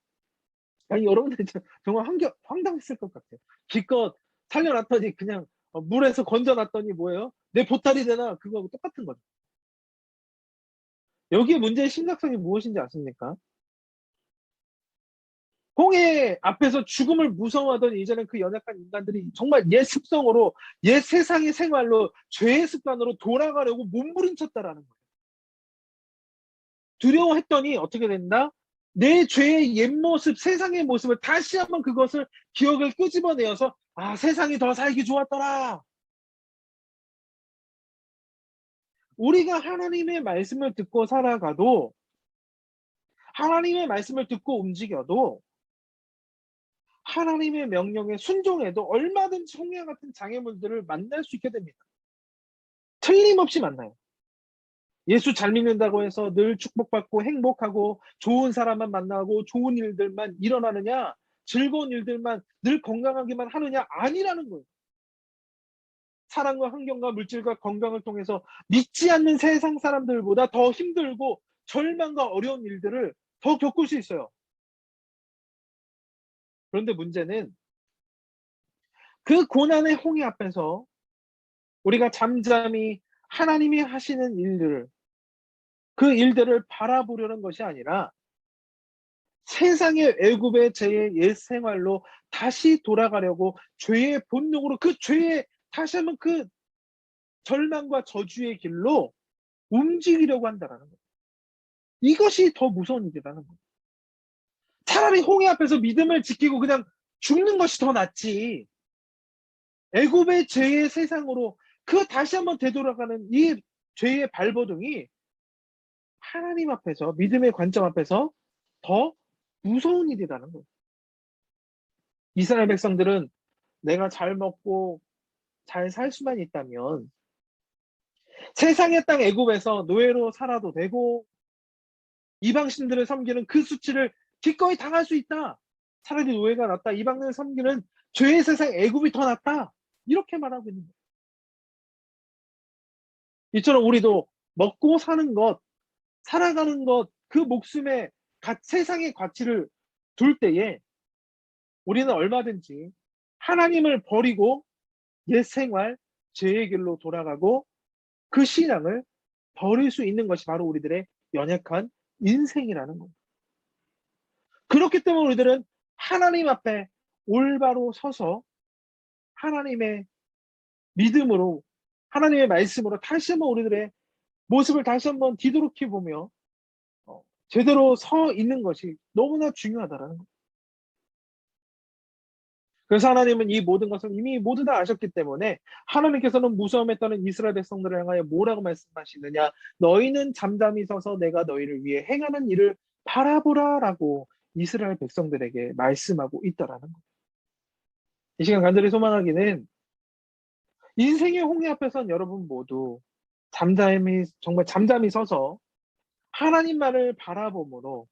Speaker 1: 아니 여러분들 정말 황당했을 것 같아요. 기껏 살려놨더니 그냥 물에서 건져놨더니 뭐예요? 내 보따리 되나? 그거하고 똑같은 거죠. 여기에 문제의 심각성이 무엇인지 아십니까? 홍해 앞에서 죽음을 무서워하던 이제는 그 연약한 인간들이 정말 옛 습성으로 옛 세상의 생활로 죄의 습관으로 돌아가려고 몸부림쳤다라는 거예요. 두려워했더니 어떻게 된다? 내 죄의 옛 모습, 세상의 모습을 다시 한번 그것을 기억을 끄집어내어서 아, 세상이 더 살기 좋았더라. 우리가 하나님의 말씀을 듣고 살아가도 하나님의 말씀을 듣고 움직여도 하나님의 명령에 순종해도 얼마든지 홍해 같은 장애물들을 만날 수 있게 됩니다. 틀림없이 만나요. 예수 잘 믿는다고 해서 늘 축복받고 행복하고 좋은 사람만 만나고 좋은 일들만 일어나느냐? 즐거운 일들만 늘 건강하기만 하느냐? 아니라는 거예요. 사랑과 환경과 물질과 건강을 통해서 믿지 않는 세상 사람들보다 더 힘들고 절망과 어려운 일들을 더 겪을 수 있어요. 그런데 문제는 그 고난의 홍해 앞에서 우리가 잠잠히 하나님이 하시는 일들을, 그 일들을 바라보려는 것이 아니라 세상의 애굽의 죄의 옛 생활로 다시 돌아가려고 죄의 본능으로 그 죄의 다시 한번 그 절망과 저주의 길로 움직이려고 한다라는 거예요. 이것이 더 무서운 일이라는 거예요. 차라리 홍해 앞에서 믿음을 지키고 그냥 죽는 것이 더 낫지. 애굽의 죄의 세상으로 그 다시 한번 되돌아가는 이 죄의 발버둥이 하나님 앞에서, 믿음의 관점 앞에서 더 무서운 일이라는 거예요. 이스라엘 백성들은 내가 잘 먹고 잘 살 수만 있다면 세상의 땅 애굽에서 노예로 살아도 되고 이방신들을 섬기는 그 수치를 기꺼이 당할 수 있다. 차라리 노예가 낫다. 이방인을 섬기는 죄의 세상 애굽이 더 낫다. 이렇게 말하고 있는 거예요. 이처럼 우리도 먹고 사는 것, 살아가는 것, 그 목숨에 세상의 가치를 둘 때에 우리는 얼마든지 하나님을 버리고 옛 생활, 죄의 길로 돌아가고 그 신앙을 버릴 수 있는 것이 바로 우리들의 연약한 인생이라는 거예요. 그렇기 때문에 우리들은 하나님 앞에 올바로 서서 하나님의 믿음으로, 하나님의 말씀으로 다시 한번 우리들의 모습을 다시 한번 뒤돌이켜 보며 제대로 서 있는 것이 너무나 중요하다라는 거예요. 그래서 하나님은 이 모든 것을 이미 모두 다 아셨기 때문에 하나님께서는 무서움에 떠는 이스라엘 백성들을 향하여 뭐라고 말씀하시느냐? 너희는 잠잠히 서서 내가 너희를 위해 행하는 일을 바라보라라고 이스라엘 백성들에게 말씀하고 있다라는 거예요. 이 시간 간절히 소망하기는 인생의 홍해 앞에선 여러분 모두 정말 잠잠히 서서 하나님만을 바라봄으로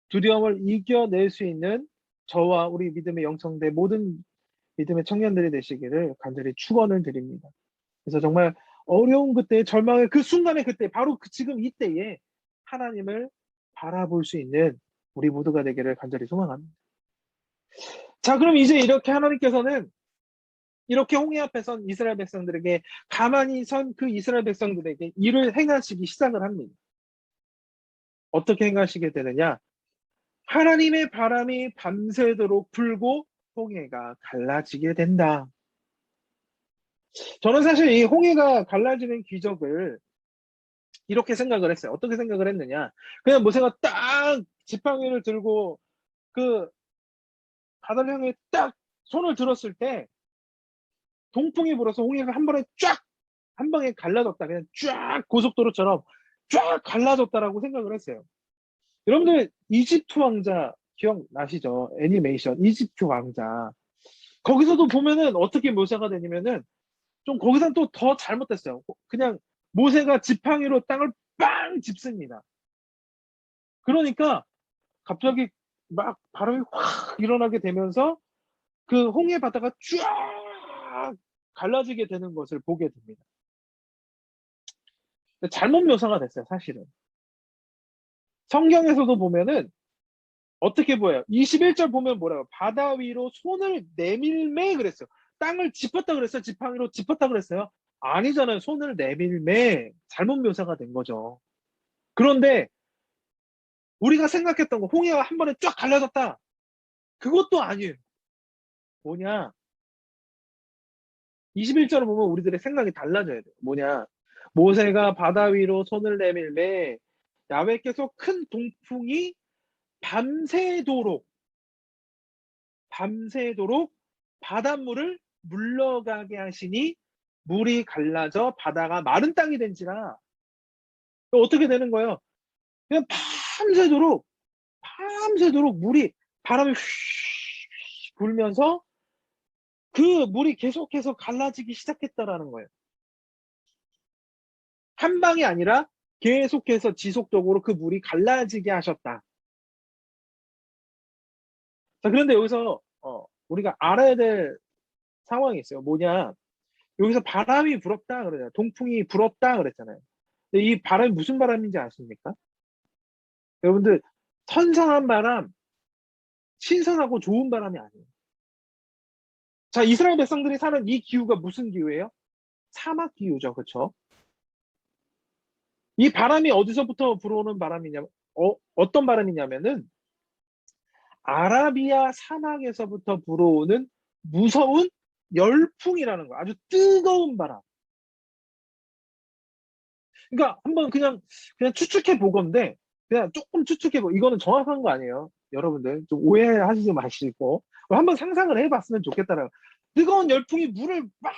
Speaker 1: 두려움을 이겨낼 수 있는 저와 우리 믿음의 영성대 모든 믿음의 청년들이 되시기를 간절히 축원을 드립니다. 그래서 정말 어려운 그때, 절망의 그 순간의 그때, 바로 지금 이때에 하나님을 바라볼 수 있는 우리 모두가 되기를 간절히 소망합니다. 자, 그럼 이제 이렇게 하나님께서는 이렇게 홍해 앞에 선 이스라엘 백성들에게, 가만히 선 그 이스라엘 백성들에게 일을 행하시기 시작을 합니다. 어떻게 행하시게 되느냐? 하나님의 바람이 밤새도록 불고 홍해가 갈라지게 된다. 저는 사실 이 홍해가 갈라지는 기적을 이렇게 생각을 했어요. 어떻게 생각을 했느냐? 그냥 모세가 딱 지팡이를 들고 그 바다를 향해 딱 손을 들었을 때 동풍이 불어서 홍해가 한 번에 쫙, 한 방에 갈라졌다. 그냥 쫙 고속도로처럼 쫙 갈라졌다라고 생각을 했어요. 여러분들 이집트 왕자 기억나시죠? 애니메이션 이집트 왕자. 거기서도 보면은 어떻게 묘사가 되냐면은 좀 거기선 또 더 잘못됐어요. 그냥 모세가 지팡이로 땅을 빵 짚습니다. 그러니까 갑자기 막 바람이 확 일어나게 되면서 그 홍해 바다가 쫙 갈라지게 되는 것을 보게 됩니다. 잘못 묘사가 됐어요, 사실은. 성경에서도 보면은 어떻게 보여요? 21절 보면 뭐라고? 바다 위로 손을 내밀매 그랬어요. 땅을 짚었다 그랬어요? 지팡이로 짚었다 그랬어요? 아니잖아요. 손을 내밀매. 잘못 묘사가 된 거죠. 그런데 우리가 생각했던 거, 홍해가 한 번에 쫙 갈라졌다. 그것도 아니에요. 뭐냐? 21절을 보면 우리들의 생각이 달라져야 돼요. 뭐냐? 모세가 바다 위로 손을 내밀매 야훼께서 큰 동풍이 밤새도록 바닷물을 물러가게 하시니 물이 갈라져 바다가 마른 땅이 된지라. 어떻게 되는 거예요? 그냥 밤새도록 물이, 바람이 휘 불면서 그 물이 계속해서 갈라지기 시작했다라는 거예요. 한 방이 아니라 계속해서 지속적으로 그 물이 갈라지게 하셨다. 자, 그런데 여기서 우리가 알아야 될 상황이 있어요. 뭐냐? 여기서 바람이 불었다 그러잖아요. 동풍이 불었다 그랬잖아요. 근데 이 바람이 무슨 바람인지 아십니까? 여러분들, 선선한 바람, 신선하고 좋은 바람이 아니에요. 자, 이스라엘 백성들이 사는 이 기후가 무슨 기후예요? 사막 기후죠. 그렇죠? 이 바람이 어디서부터 불어오는 바람이냐, 어떤 바람이냐면은 아라비아 사막에서부터 불어오는 무서운 열풍이라는 거. 아주 뜨거운 바람. 그러니까 한번 그냥 추측해 보건데, 그냥 조금 추측해 보. 이거는 정확한 거 아니에요. 여러분들 좀 오해하시지 마시고 한번 상상을 해봤으면 좋겠다라고. 뜨거운 열풍이 물을 막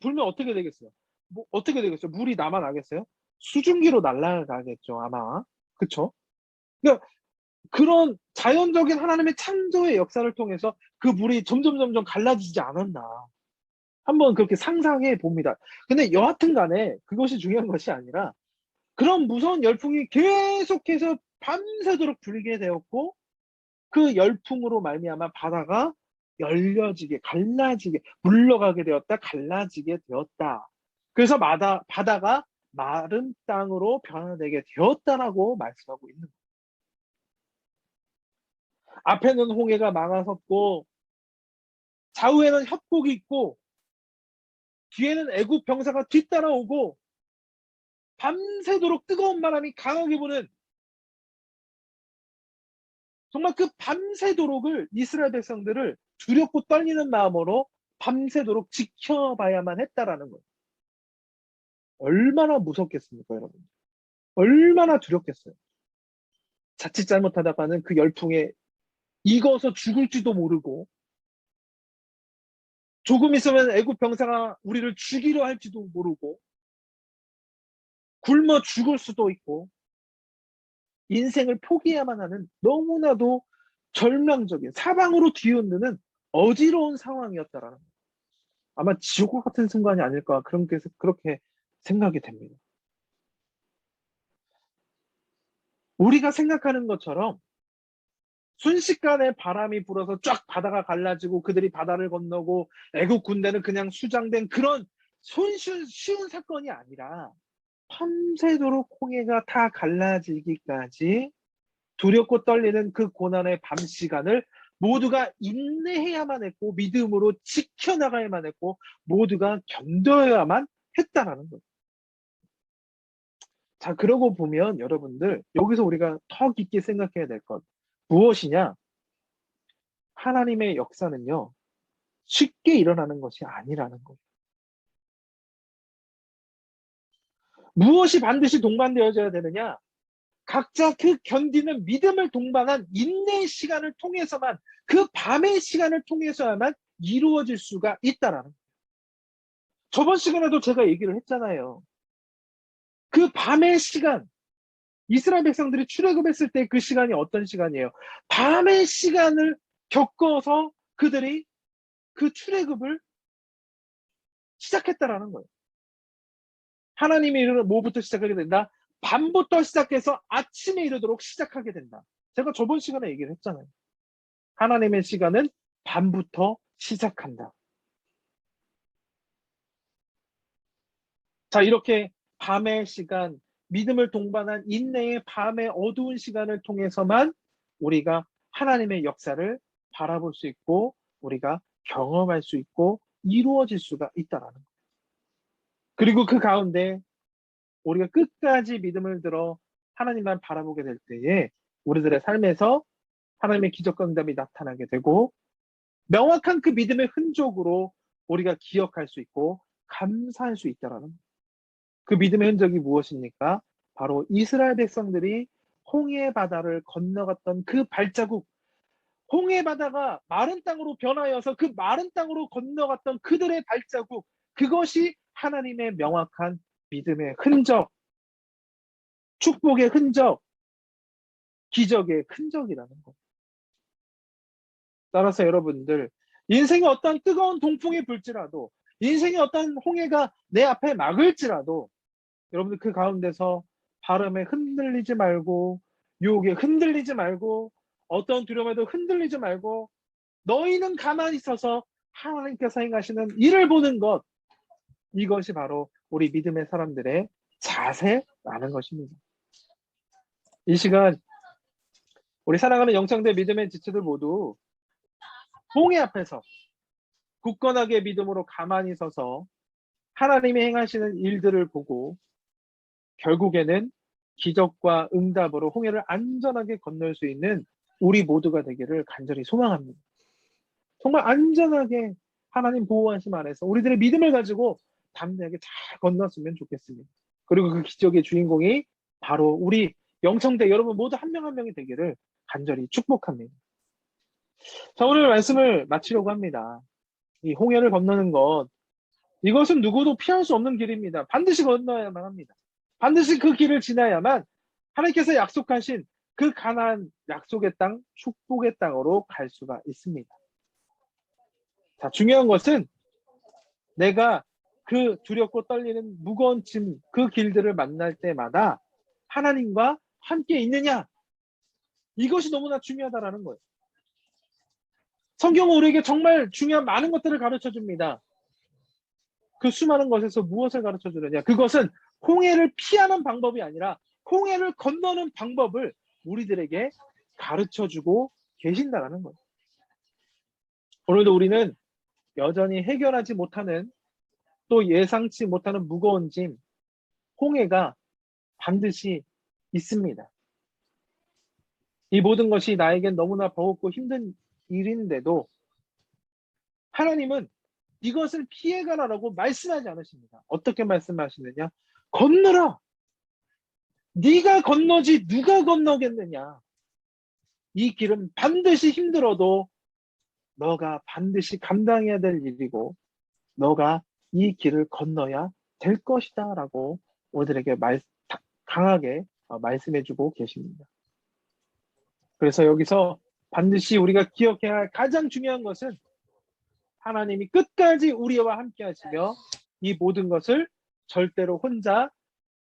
Speaker 1: 불면 어떻게 되겠어요? 뭐 어떻게 되겠어요? 물이 남아나겠어요? 수증기로 날아가겠죠 아마. 그쵸? 그러니까 그런 자연적인 하나님의 창조의 역사를 통해서 그 물이 점점 갈라지지 않았나. 한번 그렇게 상상해 봅니다. 근데 여하튼 간에 그것이 중요한 것이 아니라 그런 무서운 열풍이 계속해서 밤새도록 불게 되었고 그 열풍으로 말미암아 바다가 열려지게 갈라지게 물러가게 되었다 갈라지게 되었다. 그래서 바다가 마른 땅으로 변화되게 되었다라고 말씀하고 있는 거예요. 앞에는 홍해가 막아섰고 좌우에는 협곡이 있고 뒤에는 애굽 병사가 뒤따라오고 밤새도록 뜨거운 바람이 강하게 부는 정말 그 밤새도록을 이스라엘 백성들을 두렵고 떨리는 마음으로 밤새도록 지켜봐야만 했다라는 거예요. 얼마나 무섭겠습니까, 여러분? 얼마나 두렵겠어요. 자칫 잘못하다가는 그 열풍에 익어서 죽을지도 모르고 조금 있으면 애굽 병사가 우리를 죽이려 할지도 모르고 굶어 죽을 수도 있고 인생을 포기해야만 하는 너무나도 절망적인 사방으로 뒤흔드는 어지러운 상황이었다라는 거예요. 아마 지옥과 같은 순간이 아닐까 그렇게 생각이 됩니다. 우리가 생각하는 것처럼 순식간에 바람이 불어서 쫙 바다가 갈라지고 그들이 바다를 건너고 애국 군대는 그냥 수장된 그런 쉬운 사건이 아니라 밤새도록 홍해가 다 갈라지기까지 두렵고 떨리는 그 고난의 밤 시간을 모두가 인내해야만 했고 믿음으로 지켜나가야만 했고 모두가 견뎌야만 했다라는 거예요. 자, 그러고 보면 여러분들 여기서 우리가 더 깊게 생각해야 될 것 무엇이냐? 하나님의 역사는요 쉽게 일어나는 것이 아니라는 거예요. 무엇이 반드시 동반되어져야 되느냐? 각자 그 견디는 믿음을 동반한 인내의 시간을 통해서만 그 밤의 시간을 통해서야만 이루어질 수가 있다라는 거예요. 저번 시간에도 제가 얘기를 했잖아요. 그 밤의 시간, 이스라엘 백성들이 출애굽했을 때 그 시간이 어떤 시간이에요? 밤의 시간을 겪어서 그들이 그 출애굽을 시작했다라는 거예요. 하나님이 이르는 뭐부터 시작하게 된다? 밤부터 시작해서 아침에 이르도록 시작하게 된다. 제가 저번 시간에 얘기를 했잖아요. 하나님의 시간은 밤부터 시작한다. 자, 이렇게 밤의 시간, 믿음을 동반한 인내의 밤의 어두운 시간을 통해서만 우리가 하나님의 역사를 바라볼 수 있고 우리가 경험할 수 있고 이루어질 수가 있다라는 거예요. 그리고 그 가운데 우리가 끝까지 믿음을 들어 하나님만 바라보게 될 때에 우리들의 삶에서 하나님의 기적과 응답이 나타나게 되고 명확한 그 믿음의 흔적으로 우리가 기억할 수 있고 감사할 수 있다라는 거예요. 그 믿음의 흔적이 무엇입니까? 바로 이스라엘 백성들이 홍해 바다를 건너갔던 그 발자국, 홍해 바다가 마른 땅으로 변하여서 그 마른 땅으로 건너갔던 그들의 발자국, 그것이 하나님의 명확한 믿음의 흔적, 축복의 흔적, 기적의 흔적이라는 것. 따라서 여러분들, 인생에 어떤 뜨거운 동풍이 불지라도, 인생에 어떤 홍해가 내 앞에 막을지라도, 여러분들 그 가운데서 바람에 흔들리지 말고, 유혹에 흔들리지 말고, 어떤 두려움에도 흔들리지 말고 너희는 가만히 있어서 하나님께서 행하시는 일을 보는 것, 이것이 바로 우리 믿음의 사람들의 자세라는 것입니다. 이 시간 우리 사랑하는 영성대 믿음의 지체들 모두 홍해 앞에서 굳건하게 믿음으로 가만히 서서 하나님이 행하시는 일들을 보고 결국에는 기적과 응답으로 홍해를 안전하게 건널 수 있는 우리 모두가 되기를 간절히 소망합니다. 정말 안전하게 하나님 보호하심 안에서 우리들의 믿음을 가지고 담대하게 잘 건넜으면 좋겠습니다. 그리고 그 기적의 주인공이 바로 우리 영성대 여러분 모두 한 명 한 명이 되기를 간절히 축복합니다. 자, 오늘 말씀을 마치려고 합니다. 이 홍해를 건너는 것, 이것은 누구도 피할 수 없는 길입니다. 반드시 건너야만 합니다. 반드시 그 길을 지나야만 하나님께서 약속하신 그 가나안 약속의 땅, 축복의 땅으로 갈 수가 있습니다. 자, 중요한 것은 내가 그 두렵고 떨리는 무거운 짐, 그 길들을 만날 때마다 하나님과 함께 있느냐, 이것이 너무나 중요하다라는 거예요. 성경은 우리에게 정말 중요한 많은 것들을 가르쳐 줍니다. 그 수많은 것에서 무엇을 가르쳐 주느냐, 그것은 홍해를 피하는 방법이 아니라 홍해를 건너는 방법을 우리들에게 가르쳐 주고 계신다라는 거예요. 오늘도 우리는 여전히 해결하지 못하는, 또 예상치 못하는 무거운 짐, 홍해가 반드시 있습니다. 이 모든 것이 나에겐 너무나 버겁고 힘든 일인데도 하나님은 이것을 피해가라라고 말씀하지 않으십니다. 어떻게 말씀하시느냐? 건너라! 네가 건너지 누가 건너겠느냐? 이 길은 반드시 힘들어도 너가 반드시 감당해야 될 일이고 너가 이 길을 건너야 될 것이다 라고 우리들에게 강하게 말씀해주고 계십니다. 그래서 여기서 반드시 우리가 기억해야 할 가장 중요한 것은 하나님이 끝까지 우리와 함께 하시며 이 모든 것을 절대로 혼자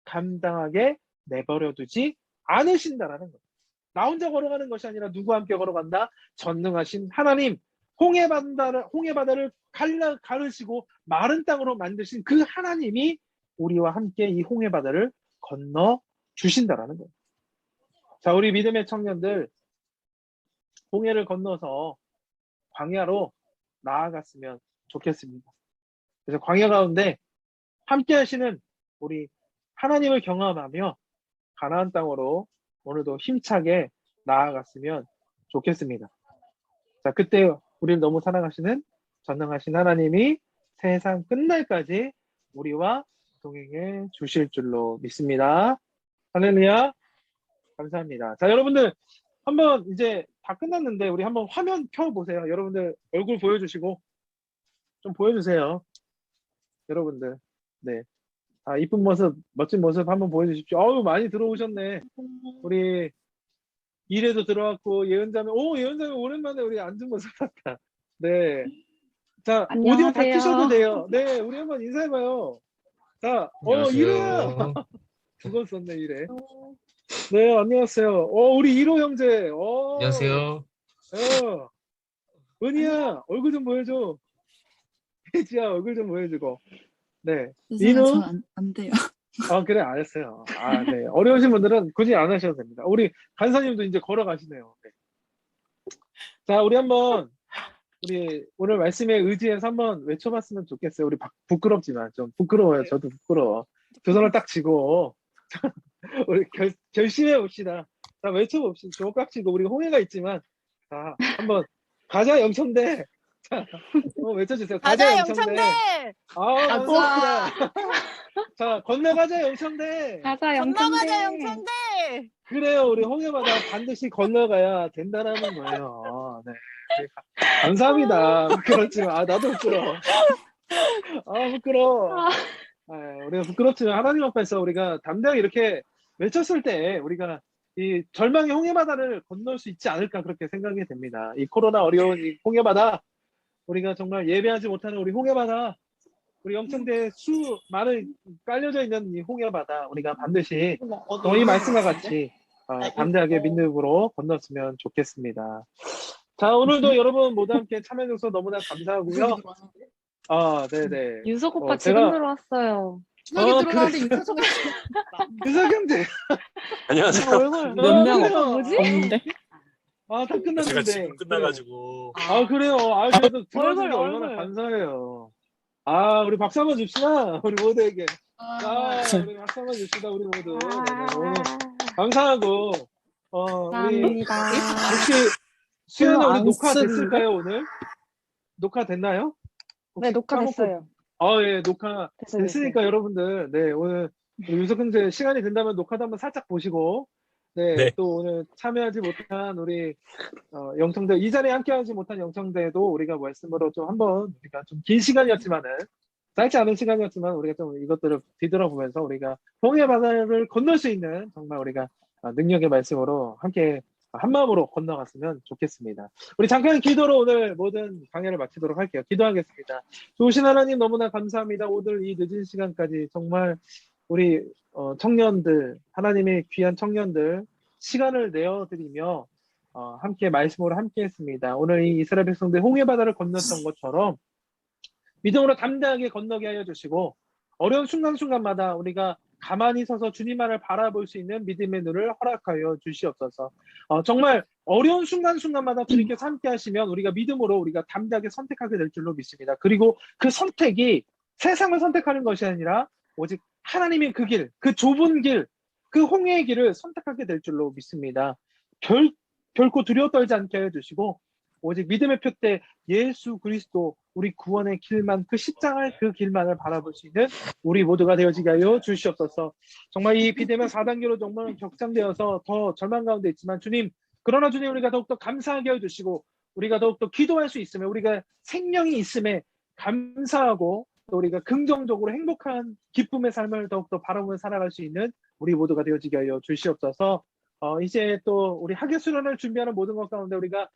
Speaker 1: 감당하게 내버려 두지 않으신다라는 거예요. 나 혼자 걸어가는 것이 아니라 누구와 함께 걸어간다? 전능하신 하나님, 홍해바다를 가르시고 마른 땅으로 만드신 그 하나님이 우리와 함께 이 홍해바다를 건너 주신다라는 거예요. 자, 우리 믿음의 청년들, 홍해를 건너서 광야로 나아갔으면 좋겠습니다. 그래서 광야 가운데 함께 하시는 우리 하나님을 경험하며 가나안 땅으로 오늘도 힘차게 나아갔으면 좋겠습니다. 자, 그때 우리를 너무 사랑하시는 전능하신 하나님이 세상 끝날까지 우리와 동행해 주실 줄로 믿습니다. 할렐루야. 감사합니다. 자, 여러분들 한번 이제 다 끝났는데 우리 한번 화면 켜보세요. 여러분들 얼굴 보여주시고 좀 보여주세요. 여러분들. 네. 아, 이쁜 모습, 멋진 모습 한번 보여주십시오. 어우, 많이 들어오셨네. 우리 일에도 들어왔고 예은자매, 오, 예은자매 오랜만에 우리 앉은 모습 봤다. 네. 자,
Speaker 2: 안녕하세요.
Speaker 1: 오디오 다 끄셔도 돼요. 네, 우리 한번 인사해봐요. 자, 이래야.
Speaker 3: 안녕하세요.
Speaker 1: 죽었었네, 이래. 네, 안녕하세요. 우리 이로 형제.
Speaker 3: 안녕하세요.
Speaker 1: 은희야, 얼굴 좀 보여줘. 혜지야, 얼굴 좀 보여주고. 네.
Speaker 2: 죄송해요,
Speaker 1: 인우?
Speaker 2: 안 돼요.
Speaker 1: 그래, 알았어요. 네. 어려우신 분들은 굳이 안 하셔도 됩니다. 우리 간사님도 이제 걸어가시네요. 네. 자, 우리 한번, 우리 오늘 말씀에 의지해서 한번 외쳐봤으면 좋겠어요. 우리 부끄럽지만 좀 부끄러워요. 저도 부끄러워. 두 손을 딱 쥐고, 우리 결심해 봅시다. 자, 외쳐봅시다. 조각치고 우리 홍해가 있지만, 자, 한번 가자 영천대. 자, 외쳐주세요. 가자 영천대. 감사합니다. 자, 건너가자 영천대.
Speaker 2: 가자,
Speaker 4: 건너가자 영천대.
Speaker 1: 그래요, 우리 홍해바다 반드시 건너가야 된다라는 거예요. 네. 감사합니다. 부끄럽지만, 나도 부끄러워. 부끄러워. 우리가 부끄럽지만 하나님 앞에서 우리가 담대하게 이렇게 외쳤을 때 우리가 이 절망의 홍해바다를 건널 수 있지 않을까 그렇게 생각이 됩니다. 이 코로나 어려운 이 홍해바다, 우리가 정말 예배하지 못하는 우리 홍해바다, 우리 영천대 많은 깔려져 있는 이 홍해바다, 우리가 반드시 이 말씀과 같이 담대하게 믿음으로 건넜으면 좋겠습니다. 자, 오늘도 여러분 모두 함께 참여해주셔서 너무나 감사하고요. 네네.
Speaker 2: 유석 오빠 지금
Speaker 1: 제가
Speaker 2: 들어왔어요.
Speaker 3: 준혁이 들어가는데 윤서정
Speaker 1: 유석 형제.
Speaker 4: 안녕하세요.
Speaker 2: 얼굴
Speaker 1: 몇
Speaker 2: 몇
Speaker 1: 명?
Speaker 2: 명? 뭐지?
Speaker 5: 없는데?
Speaker 1: 다
Speaker 4: 제가
Speaker 1: 끝났는데.
Speaker 4: 지금 끝나가지고
Speaker 1: 그래요. 그래도 들어주는 게
Speaker 2: 얼굴,
Speaker 1: 얼마나
Speaker 2: 얼굴.
Speaker 1: 감사해요. 우리 박수 한번 줍시다. 우리 모두에게. 우리 박수 한번 줍시다. 우리 모두. 네, 오늘 감사하고, 우리
Speaker 2: 감사합니다.
Speaker 1: 혹시 수연아
Speaker 5: 별로
Speaker 1: 우리
Speaker 5: 안
Speaker 1: 녹화
Speaker 5: 쓰는데?
Speaker 1: 됐을까요 오늘? 녹화 됐나요?
Speaker 2: 네, 녹화됐어요.
Speaker 1: 예, 녹화
Speaker 2: 됐어요.
Speaker 1: 됐으니까 여러분들, 네, 오늘 유석 형제 시간이 된다면 녹화도 한번 살짝 보시고,
Speaker 4: 네.
Speaker 1: 또 오늘 참여하지 못한 우리 영청대, 이 자리에 함께하지 못한 영청대도 우리가 말씀으로 좀 한번 우리가 좀 긴 시간이었지만은 짧지 않은 시간이었지만 우리가 좀 이것들을 뒤돌아보면서 우리가 홍해 바다를 건널 수 있는 정말 우리가 능력의 말씀으로 함께 한마음으로 건너갔으면 좋겠습니다. 우리 잠깐 기도로 오늘 모든 강연을 마치도록 할게요. 기도하겠습니다. 좋으신 하나님 너무나 감사합니다. 오늘 이 늦은 시간까지 정말 우리 청년들, 하나님의 귀한 청년들 시간을 내어드리며 함께 말씀으로 함께 했습니다. 오늘 이 이스라엘 백성들 홍해 바다를 건넜던 것처럼 믿음으로 담대하게 건너게 하여 주시고 어려운 순간순간마다 우리가 가만히 서서 주님만을 바라볼 수 있는 믿음의 눈을 허락하여 주시옵소서. 정말 어려운 순간순간마다 주님께서 함께 하시면 우리가 믿음으로 우리가 담대하게 선택하게 될 줄로 믿습니다. 그리고 그 선택이 세상을 선택하는 것이 아니라 오직 하나님의 그 길, 그 좁은 길, 그 홍해의 길을 선택하게 될 줄로 믿습니다. 결코 두려워 떨지 않게 하여 주시고 오직 믿음의 표대 예수 그리스도 우리 구원의 길만, 그 십자가의 그 길만을 바라볼 수 있는 우리 모두가 되어지게 하여 주시옵소서. 정말 이 비대면 4단계로 정말 격상되어서 더 절망 가운데 있지만 주님, 그러나 주님 우리가 더욱더 감사하게 하여 주시고 우리가 더욱더 기도할 수 있음에, 우리가 생명이 있음에 감사하고 또 우리가 긍정적으로 행복한 기쁨의 삶을 더욱더 바라보며 살아갈 수 있는 우리 모두가 되어지게 하여 주시옵소서. 이제 또 우리 학예 수련을 준비하는 모든 것 가운데 우리가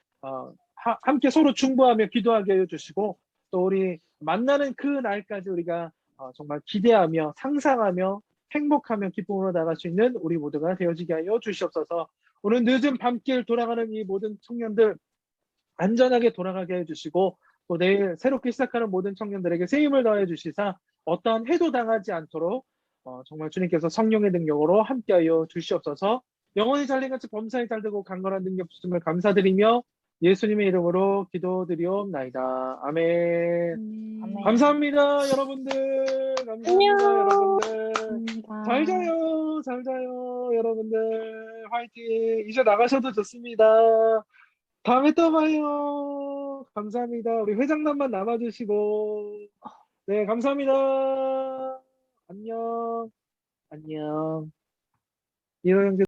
Speaker 1: 함께 서로 중보하며 기도하게 해주시고 또 우리 만나는 그 날까지 우리가 정말 기대하며 상상하며 행복하며 기쁨으로 나갈 수 있는 우리 모두가 되어지게 하여 주시옵소서. 오늘 늦은 밤길 돌아가는 이 모든 청년들 안전하게 돌아가게 해주시고 또 내일 새롭게 시작하는 모든 청년들에게 새 힘을 더해 주시사 어떠한 해도 당하지 않도록 정말 주님께서 성령의 능력으로 함께하여 주시옵소서. 영원히 잘된같이 범사에 잘되고 강건한 능력 주심을 감사드리며 예수님의 이름으로 기도드리옵나이다. 아멘.
Speaker 2: 아멘.
Speaker 1: 감사합니다, 여러분들. 감사합니다,
Speaker 2: 안녕.
Speaker 1: 여러분들.
Speaker 2: 감사합니다.
Speaker 1: 잘 자요, 잘 자요, 여러분들. 화이팅. 이제 나가셔도 좋습니다. 다음에 또 봐요. 감사합니다. 우리 회장님만 남아주시고. 네, 감사합니다. 안녕. 안녕. 이호 형제.